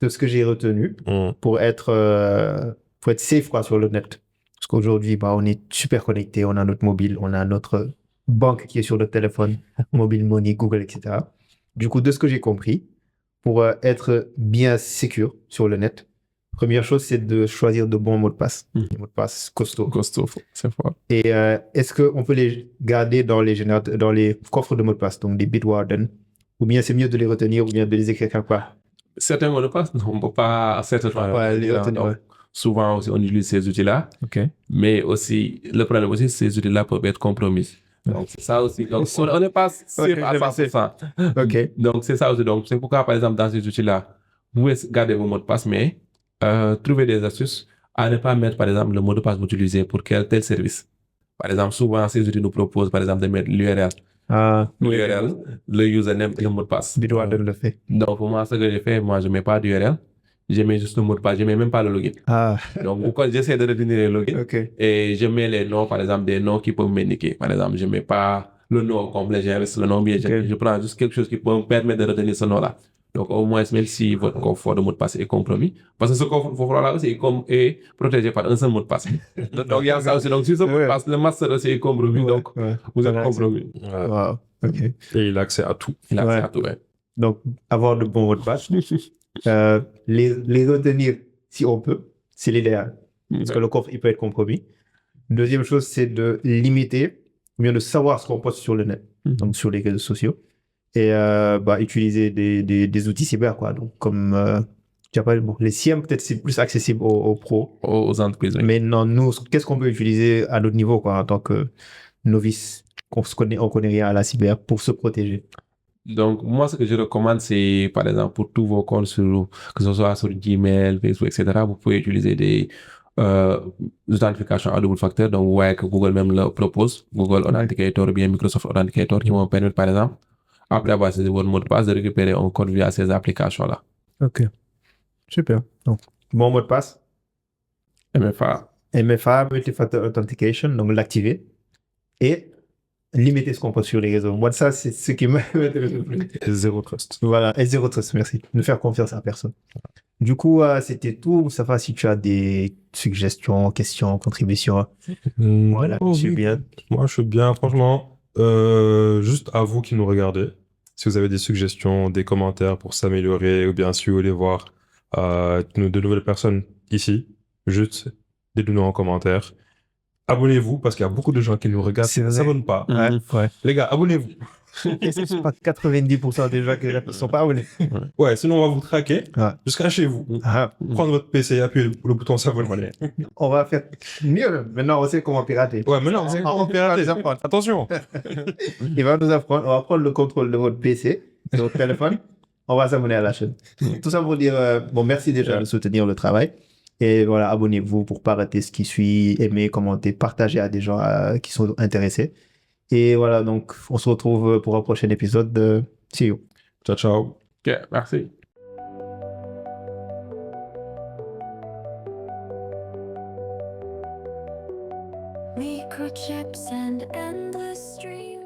de ce que j'ai retenu pour être safe quoi, sur le net. Parce qu'aujourd'hui, on est super connecté, on a notre mobile, on a notre banque qui est sur notre téléphone, mobile money, Google, etc. Du coup, de ce que j'ai compris, pour être bien sécure sur le net, première chose, c'est de choisir de bons mots de passe. Des mots de passe costauds. Costaud, c'est fort. Et est-ce qu'on peut les garder dans les coffres de mots de passe, donc des Bitwarden, ou bien c'est mieux de les retenir, ou bien de les écrire quelque part? Certains mots de passe, on ne peut pas certainement les retenir. Donc, souvent aussi, on utilise ces outils-là. Okay. Mais aussi, le problème aussi, ces outils-là peuvent être compromis. Donc, c'est ça aussi. Donc, on n'est pas sûr à 100%. Ok. Donc, c'est ça aussi. Donc, c'est pourquoi, par exemple, dans ces outils-là, vous pouvez garder vos mots de passe, mais trouver des astuces à ne pas mettre, par exemple, le mot de passe que vous utilisez pour tel service. Par exemple, souvent, ces outils nous proposent, par exemple, de mettre l'URL. L'URL, le username et le mot de passe. Bitwarden le fait. Donc, pour moi, ce que j'ai fait, moi, je ne mets pas d'URL. Je mets juste le mot de passe. Je ne mets même pas le login. Donc, quand j'essaie de retenir le login, et je mets les noms, par exemple, des noms qui peuvent m'indiquer. Par exemple, je ne mets pas le nom complet, le nom bien. Je prends juste quelque chose qui peut me permettre de retenir ce nom-là. Donc, au moins, même si votre confort de mot de passe est compromis, parce que ce confort-là aussi est protégé par un seul mot de passe. Donc, il y a ça aussi. Donc, si ce mot de passe, le master aussi est compromis, donc vous êtes compromis. Wow. Ok. Et il a accès à tout. Il a accès à tout, Donc, avoir de bons mots de passe, les retenir si on peut, c'est l'idéal. Parce que le coffre, il peut être compromis. Deuxième chose, c'est de limiter, ou bien de savoir ce qu'on poste sur le net, donc sur les réseaux sociaux. Et utiliser des outils cyber, quoi. Donc, comme les SIEM, peut-être c'est plus accessible aux pros. Aux entreprises, oui. Mais non, nous, qu'est-ce qu'on peut utiliser à notre niveau, quoi, en tant que novice, on connaît rien à la cyber pour se protéger? Donc, moi, ce que je recommande, c'est, par exemple, pour tous vos comptes, que ce soit sur Gmail, Facebook, etc., vous pouvez utiliser des authentifications à double facteur. Donc, vous voyez que Google même le propose. Google Authenticator ou bien Microsoft Authenticator qui vont permettre, par exemple, après avoir saisi votre mot de passe, de récupérer un code via ces applications-là. Ok. Super. Donc, bon mot de passe. MFA, Multi-Factor Authentication, donc l'activer. Et limiter ce qu'on poste sur les réseaux. Moi, ça, c'est ce qui m'intéresse le plus. Et zéro trust. Voilà, et zéro trust, merci. Ne faire confiance à personne. Du coup, c'était tout. Moustapha, si tu as des suggestions, questions, contributions. Voilà, je suis bien. Moi, je suis bien, franchement. Juste à vous qui nous regardez, si vous avez des suggestions, des commentaires pour s'améliorer, ou bien si vous voulez voir de nouvelles personnes ici, juste dites-nous en commentaire. Abonnez-vous parce qu'il y a beaucoup de gens qui nous regardent, C'est qui ne vrai. s'abonnent pas. Ouais, ouais. Les gars, abonnez-vous. Est-ce que c'est pas 90% des gens qui ne sont pas abonnés? Ouais, sinon on va vous traquer Ouais. jusqu'à chez vous. Ah, Prendre votre PC et appuyer le bouton s'abonner. on va faire mieux. Maintenant, on sait comment pirater. Ouais, mais là, on sait comment pirater. nous apprendre. Attention. Il va nous apprendre. On va prendre le contrôle de votre PC, de votre téléphone. On va s'abonner à la chaîne. Tout ça pour dire, bon, merci déjà de soutenir le travail. Et voilà, abonnez-vous pour pas rater ce qui suit. Aimez, commentez, partagez à des gens qui sont intéressés. Et voilà, donc, on se retrouve pour un prochain épisode de See You. Ciao, ciao. Ok, merci. Microchips and endless streams.